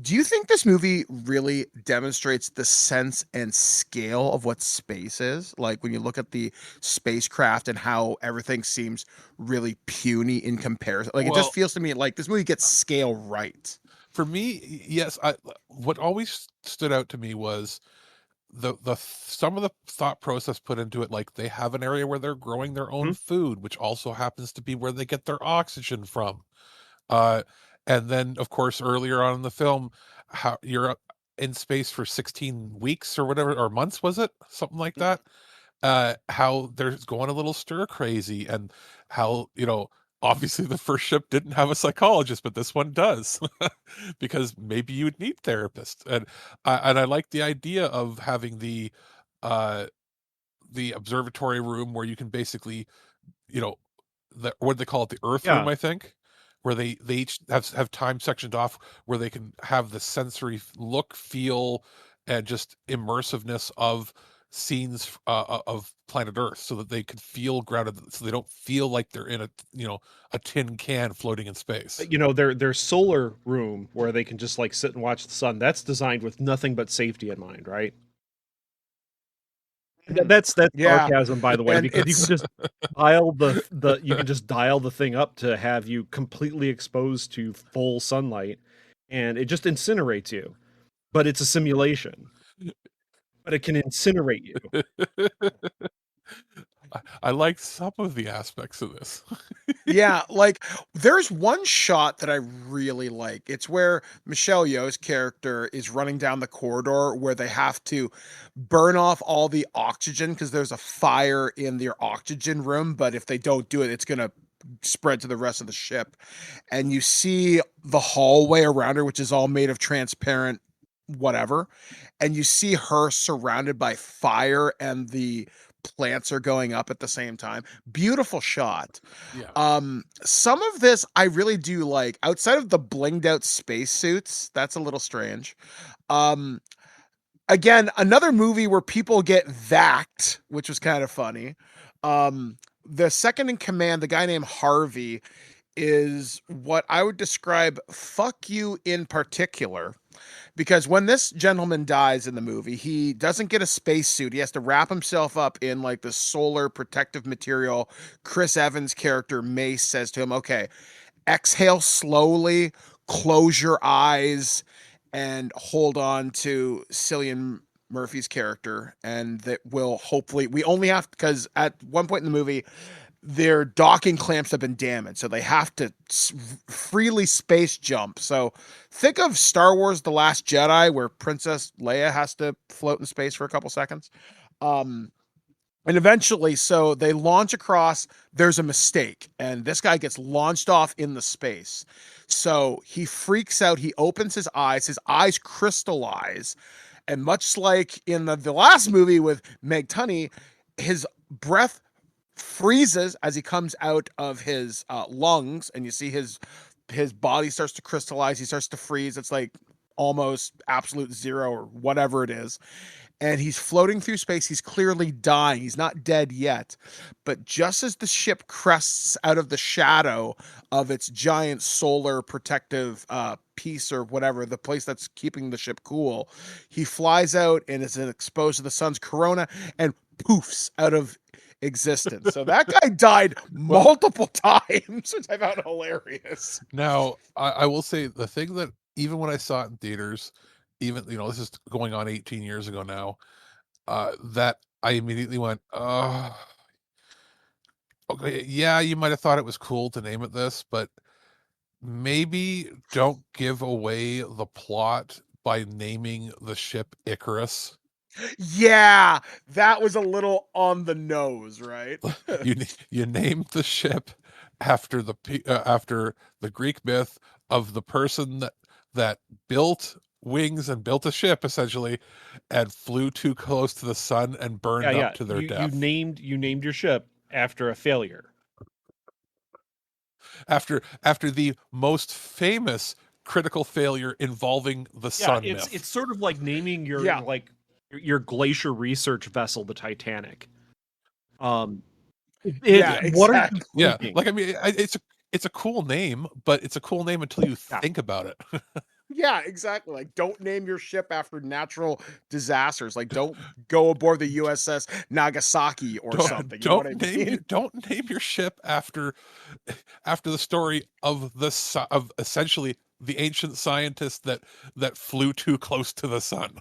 Do you think this movie really demonstrates the sense and scale of what space is? Like when you look at the spacecraft and how everything seems really puny in comparison. Like it well, just feels to me like this movie gets scale right. for me, yes, what always stood out to me was the some of the thought process put into it. Like, they have an area where they're growing their own food, which also happens to be where they get their oxygen from. Uh, and then, of course, earlier on in the film, how you're in space for 16 weeks or whatever, or months, was it? Something like that. How they're going a little stir crazy, and how, obviously the first ship didn't have a psychologist, but this one does, because maybe you would need therapists. And I like the idea of having the observatory room where you can basically, what do they call it? The Earth room, Yeah. I think, where they each have time sectioned off where they can have the sensory look, feel, and just immersiveness of scenes of planet Earth, so that they could feel grounded, so they don't feel like they're in a tin can floating in space. Their solar room where they can just like sit and watch the sun. That's designed with nothing but safety in mind, right? That's Yeah. sarcasm, by the way, And because you it's can just dial the thing up to have you completely exposed to full sunlight, and it just incinerates you. But it's a simulation. But it can incinerate you. I like some of the aspects of this. Yeah, like there's one shot that I really like. It's where Michelle Yeoh's character is running down the corridor where they have to burn off all the oxygen because there's a fire in their oxygen room, but if they don't do it, it's gonna spread to the rest of the ship. And you see the hallway around her, which is all made of transparent whatever, and you see her surrounded by fire and the plants are going up at the same time. Beautiful shot. Yeah. Some of this I really do like. Outside of the blinged out spacesuits, that's a little strange. Um, Again, another movie where people get vacked, which was kind of funny. The second in command, the guy named Harvey, is what I would describe fuck you in particular. Because when this gentleman dies in the movie, he doesn't get a spacesuit. He has to wrap himself up in like the solar protective material. Chris Evans' character, Mace, says to him, okay, exhale slowly, close your eyes, and hold on to Cillian Murphy's character. And that will hopefully, we only have, because at one point in the movie, their docking clamps have been damaged, so they have to freely space jump. So think of Star Wars The Last Jedi, where Princess Leia has to float in space for a couple seconds. And eventually, so they launch across, there's a mistake, and this guy gets launched off in the space. So he freaks out, he opens his eyes crystallize, and much like in the last movie with Meg Tunney, his breath freezes as he comes out of his lungs, and you see his body starts to crystallize. He starts to freeze. It's like almost absolute zero or whatever it is, and he's floating through space. He's clearly dying. He's not dead yet, but just as the ship crests out of the shadow of its giant solar protective piece or whatever, the place that's keeping the ship cool, he flies out and is exposed to the sun's corona and poofs out of existence. So that guy died multiple times, which I found hilarious. Now, I will say the thing that, even when I saw it in theaters, even, this is going on 18 years ago now, that I immediately went, oh, okay, yeah, you might have thought it was cool to name it this, but maybe don't give away the plot by naming the ship Icarus. Yeah, that was a little on the nose, right? You named the ship after after the Greek myth of the person that built wings and built a ship essentially and flew too close to the sun and burned up to their you death. named your ship after a failure. After the most famous critical failure involving the sun myth. It's sort of like naming your your glacier research vessel the Titanic. What are you thinking? Like I mean, it's a cool name, but it's a cool name until you think about it. Yeah, exactly. Like, don't name your ship after natural disasters. Like, don't go aboard the USS Nagasaki or something. You know what I mean? Don't name your ship after the story of of essentially the ancient scientist that flew too close to the sun.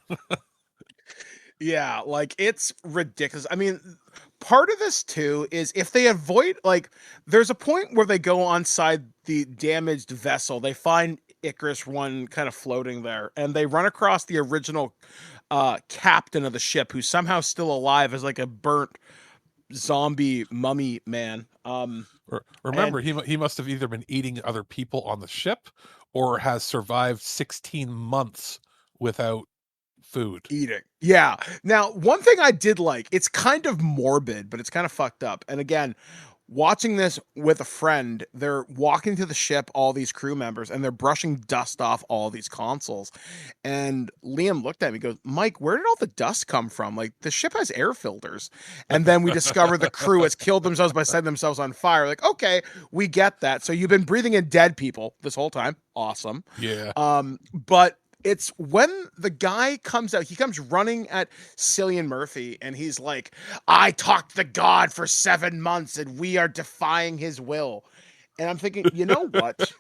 Yeah, like it's ridiculous. I mean, part of this too is if they avoid, like, there's a point where they go on side the damaged vessel, they find Icarus one kind of floating there, and they run across the original captain of the ship who's somehow still alive as like a burnt zombie mummy man. Remember, he must have either been eating other people on the ship or has survived 16 months without food. Eating. Yeah. Now, one thing I did like, it's kind of morbid, but it's kind of fucked up. And again, watching this with a friend, they're walking to the ship, all these crew members, and they're brushing dust off all these consoles. And Liam looked at me and goes, Mike, where did all the dust come from? Like, the ship has air filters. And then we discover the crew has killed themselves by setting themselves on fire. Like, okay, we get that. So you've been breathing in dead people this whole time. Awesome. Yeah. But it's when the guy comes out, he comes running at Cillian Murphy, and he's like, I talked to God for 7 months, and we are defying his will. And I'm thinking, you know what?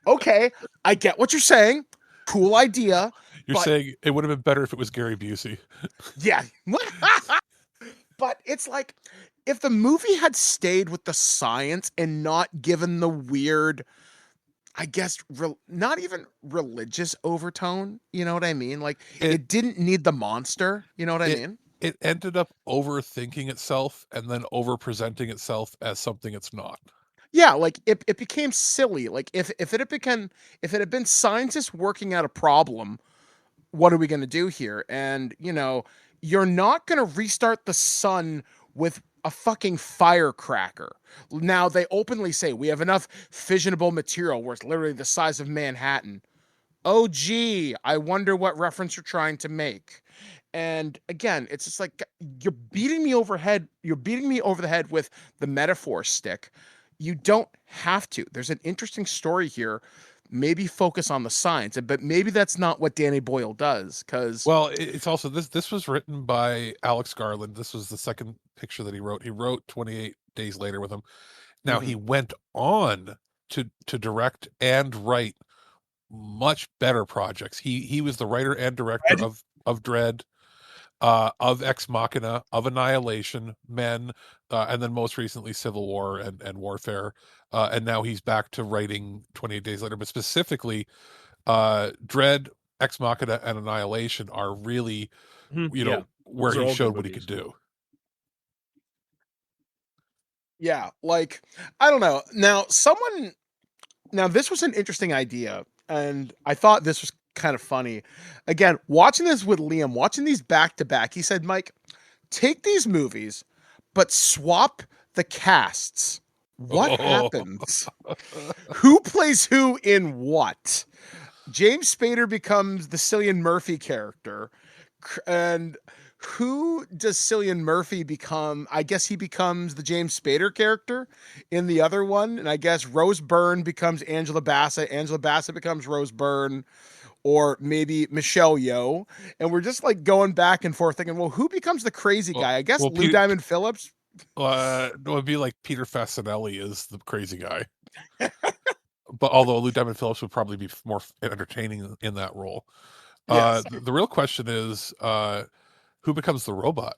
Okay, I get what you're saying. Cool idea. You're saying it would have been better if it was Gary Busey. Yeah. But it's like, if the movie had stayed with the science and not given the weird, I guess, not even religious overtone, you know what I mean? Like, it didn't need the monster, you know what I mean? It ended up overthinking itself and then over-presenting itself as something it's not. Yeah, like, it became silly. Like, if it had been scientists working out a problem, what are we going to do here? And, you know, you're not going to restart the sun with a fucking firecracker. Now, they openly say we have enough fissionable material where it's literally the size of Manhattan. Oh, gee, I wonder what reference you're trying to make. And again, it's just like, you're beating me over the head with the metaphor stick. You don't have to. There's an interesting story here. Maybe focus on the science, but maybe that's not what Danny Boyle does. Well, it's also this was written by Alex Garland. This was the second picture that he wrote. He wrote 28 Days Later with him. Now he went on to direct and write much better projects. He was the writer and director of Dread, of Ex Machina, of Annihilation, Men, and then most recently Civil War and Warfare. And now he's back to writing 28 Days Later. But specifically, Dread, Ex Machina, and Annihilation are really, where he showed what he could do. Yeah, like, I don't know. Now, this was an interesting idea, and I thought this was kind of funny. Again, watching this with Liam, watching these back to back, he said, Mike, take these movies, but swap the casts. What happens? Who plays who in what? James Spader becomes the Cillian Murphy character, and who does Cillian Murphy become? I guess he becomes the James Spader character in the other one, and I guess Rose Byrne becomes Angela Bassett. Angela Bassett becomes Rose Byrne, or maybe Michelle Yeoh. And we're just like going back and forth thinking, well, who becomes the crazy guy? I guess Lou Diamond Phillips. It would be like Peter Fasinelli is the crazy guy. But although Lou Diamond Phillips would probably be more entertaining in that role. Yes. The real question is, who becomes the robot?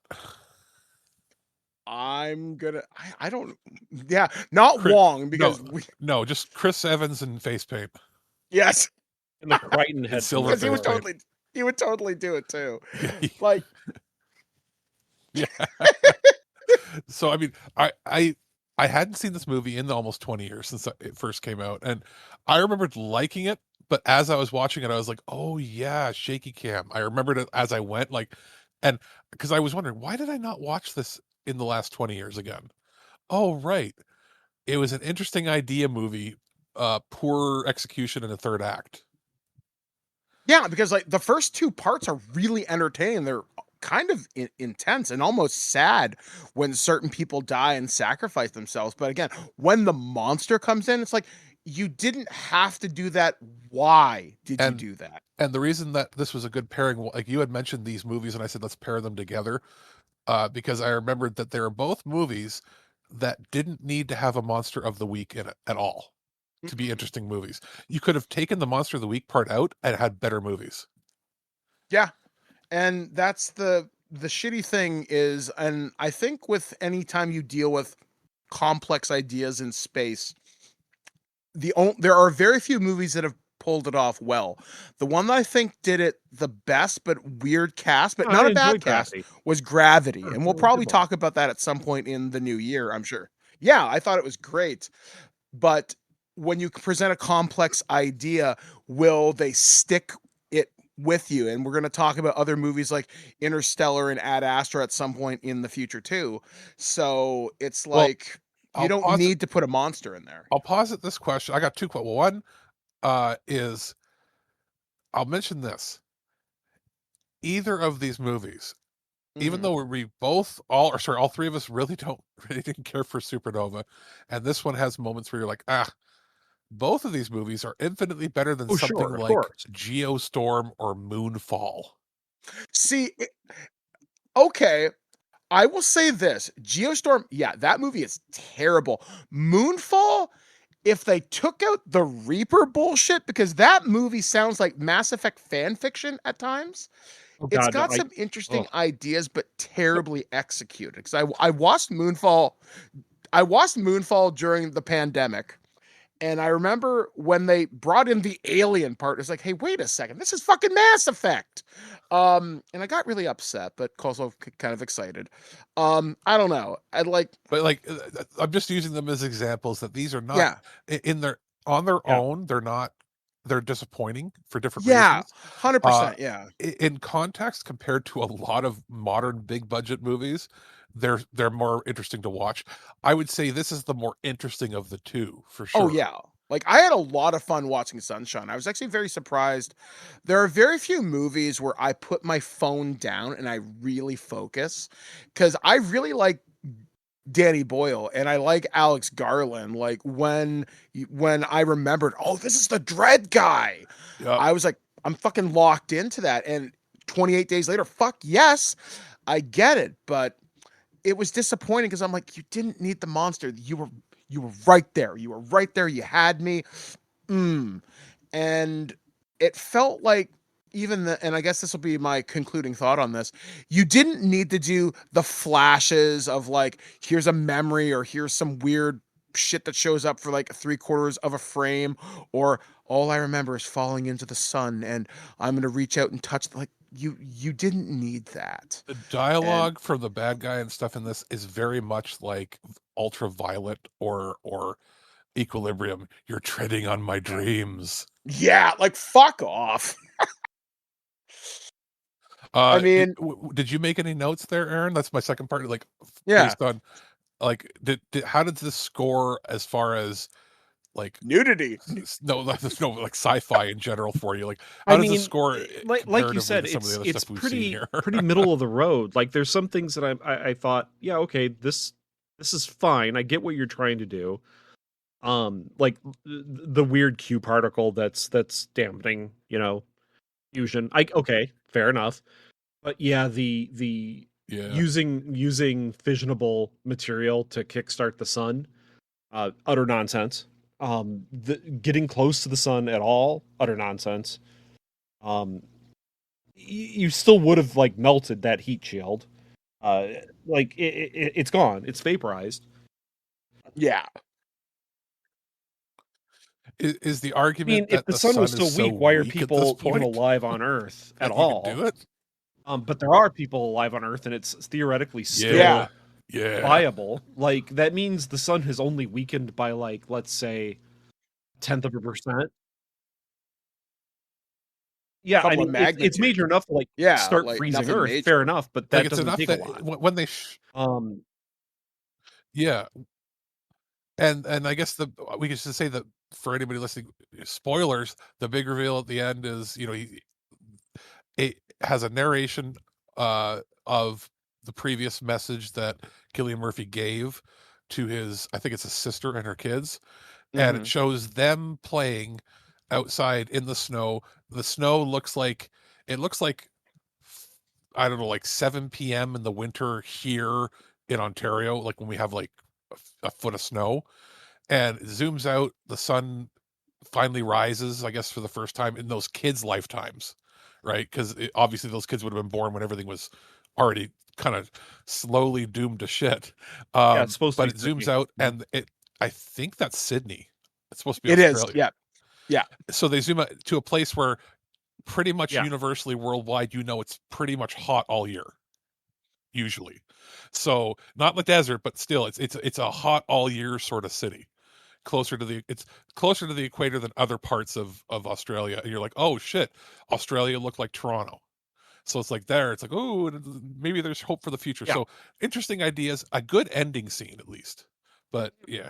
I'm gonna. I don't. Yeah, not Chris, Wong because no, just Chris Evans in face paint. Yes, And the Crichton head silver because face paint. he would totally do it too. Yeah. Like, Yeah. So I mean, I hadn't seen this movie in almost 20 years since it first came out, and I remembered liking it. But as I was watching it, I was like, "Oh yeah, shaky cam." I remembered it as I went, like, and because I was wondering why did I not watch this in the last 20 years again? Oh right, it was an interesting idea movie, poor execution in the third act. yeah, because like the first two parts are really entertaining. They're kind of intense and almost sad when certain people die and sacrifice themselves. But again, when the monster comes in, it's like you didn't have to do that. Why did you do that? And the reason that this was a good pairing, like you had mentioned these movies, and I said let's pair them together, because I remembered that they were both movies that didn't need to have a monster of the week in it at all to be interesting movies. You could have taken the monster of the week part out and had better movies. Yeah. And that's the shitty thing is, and I think with any time you deal with complex ideas in space, there are very few movies that have pulled it off well. The one that I think did it the best, but weird cast, but not a bad cast, was Gravity. And we'll probably talk about that at some point in the new year, I'm sure. Yeah, I thought it was great. But when you present a complex idea, will they stick it with you? And we're going to talk about other movies like Interstellar and Ad Astra at some point in the future too. So it's like, you don't need to put a monster in there. I'll posit this question. I got two questions. One is, I'll mention this. Either of these movies, even though we both, all three of us really didn't care for Supernova, and this one has moments where you're like, both of these movies are infinitely better than something like Geostorm or Moonfall. See, okay, I will say this. Geostorm, yeah, that movie is terrible. Moonfall, if they took out the Reaper bullshit, because that movie sounds like Mass Effect fan fiction at times. It's got some interesting ideas, but terribly executed. Because I watched Moonfall. I watched Moonfall during the pandemic. And I remember when they brought in the alien part, it's like, hey, wait a second, this is fucking Mass Effect. And I got really upset, but also kind of excited. I don't know. I'm just using them as examples that these are not on their own. They're disappointing for different reasons. 100%. Yeah. In context, compared to a lot of modern big budget movies, they're more interesting to watch. I would say this is the more interesting of the two, for sure. Oh yeah. Like I had a lot of fun watching Sunshine. I was actually very surprised. There are very few movies where I put my phone down and I really focus, because I really like Danny Boyle and I like Alex Garland. Like when I remembered, oh, this is the Dread guy. Yep. I was like, I'm fucking locked into that. And 28 days later, fuck yes, I get it. But it was disappointing because I'm like, you didn't need the monster. You were right there. You were right there. You had me. And it felt like and I guess this will be my concluding thought on this. You didn't need to do the flashes of like, here's a memory or here's some weird shit that shows up for like 3/4 of a frame, or all I remember is falling into the sun and I'm going to reach out and touch. Like you didn't need that. The dialogue for the bad guy and stuff in this is very much like Ultraviolet or Equilibrium. You're treading on my dreams. Yeah, like fuck off. I mean, did you make any notes there, Aaron? That's my second part. Like, based on, like, how did this score as far as like nudity? No, like sci-fi in general for you. Like, how does the score? Like you said, it's pretty middle of the road. Like, there's some things that I thought, yeah, okay, this is fine. I get what you're trying to do. Like the weird Q particle that's dampening, fusion. Okay, fair enough. But yeah, the using fissionable material to kickstart the sun, utter nonsense. Getting close to the sun at all, utter nonsense. You still would have like melted that heat shield. Like it's gone. It's vaporized. Yeah. Is the I mean, argument if that the the sun was sun is so so weak, why are weak at this people even point alive on Earth at that you can all? do it? But there are people alive on Earth, and it's theoretically still Yeah. Yeah. viable. Like that means the sun has only weakened by like, let's say, 1/10%. Yeah, I Couple of mean it's magnitude. major enough to like Yeah, start like freezing nothing Earth. major. Fair enough, but that Like it's doesn't enough take a that lot. when they yeah, and I guess we could just say that for anybody listening, spoilers, the big reveal at the end is, it has a narration of the previous message that Cillian Murphy gave to I think it's a sister and her kids, and it shows them playing outside in the snow. The snow looks like I don't know, like 7 p.m. in the winter here in Ontario, like when we have like a foot of snow, and it zooms out. The sun finally rises, I guess, for the first time in those kids' lifetimes, right? Because obviously those kids would have been born when everything was already kind of slowly doomed to shit. Yeah, it's supposed to But be it zooms Sydney. out, and I think that's Sydney. It's supposed to be It is. Australia. Yeah. Yeah. So they zoom out to a place where pretty much Yeah. universally worldwide, it's pretty much hot all year, usually. So not the desert, but still, it's a hot all year sort of city. It's closer to the equator than other parts of Australia. And you're like, oh shit, Australia looked like Toronto. So it's like it's like, oh, maybe there's hope for the future. Yeah. So interesting ideas, a good ending scene at least. But yeah.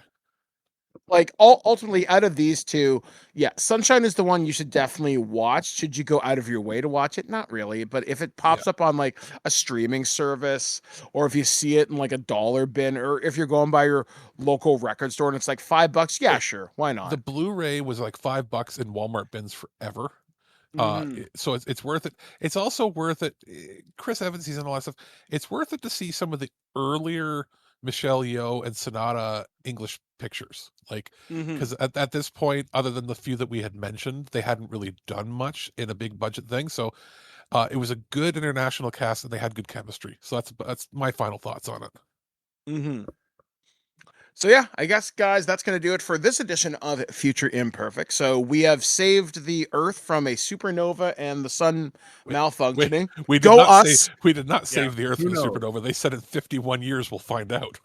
Like ultimately out of these two, yeah, Sunshine is the one you should definitely watch. Should you go out of your way to watch it? Not really, but if it pops up on like a streaming service, or if you see it in like a dollar bin, or if you're going by your local record store and it's like $5, yeah, sure, why not? The Blu-ray was like $5 in Walmart bins forever. So it's worth it. It's also worth it. Chris Evans, he's in a lot of stuff. It's worth it to see some of the earlier Michelle Yeoh and Sonata English pictures, like, because at this point, other than the few that we had mentioned, they hadn't really done much in a big budget thing. So it was a good international cast, and they had good chemistry. So that's my final thoughts on it. So yeah, I guess, guys, that's going to do it for this edition of Future Imperfect. So we have saved the Earth from a supernova and the sun malfunctioning. We did not save the Earth from a supernova. They said in 51 years we'll find out.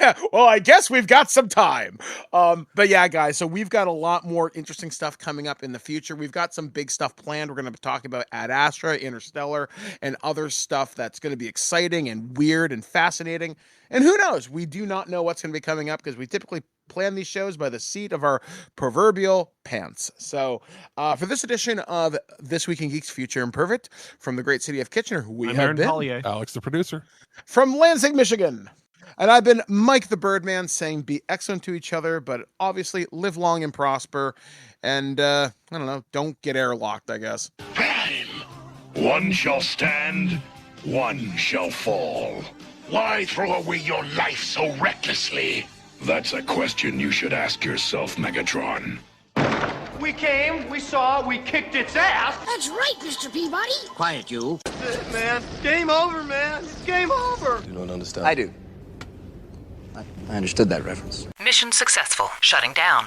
Yeah, well, I guess we've got some time. But yeah, guys, so we've got a lot more interesting stuff coming up in the future. We've got some big stuff planned. We're going to be talking about Ad Astra, Interstellar, and other stuff that's going to be exciting and weird and fascinating. And who knows? We do not know what's going to be coming up because we typically plan these shows by the seat of our proverbial pants. So for this edition of This Week in Geeks Future Imperfect, from the great city of Kitchener, I'm Aaron Pollyea. Alex, the producer. From Lansing, Michigan. And I've been Mike the Birdman, saying be excellent to each other, but obviously live long and prosper. And I don't know, don't get airlocked, I guess. One shall stand, one shall fall. Why throw away your life so recklessly? That's a question you should ask yourself, Megatron. We came, we saw, we kicked its ass. That's right, Mr. Peabody. Quiet, you. Man, game over, man. It's game over. You don't understand. I do. I understood that reference. Mission successful. Shutting down.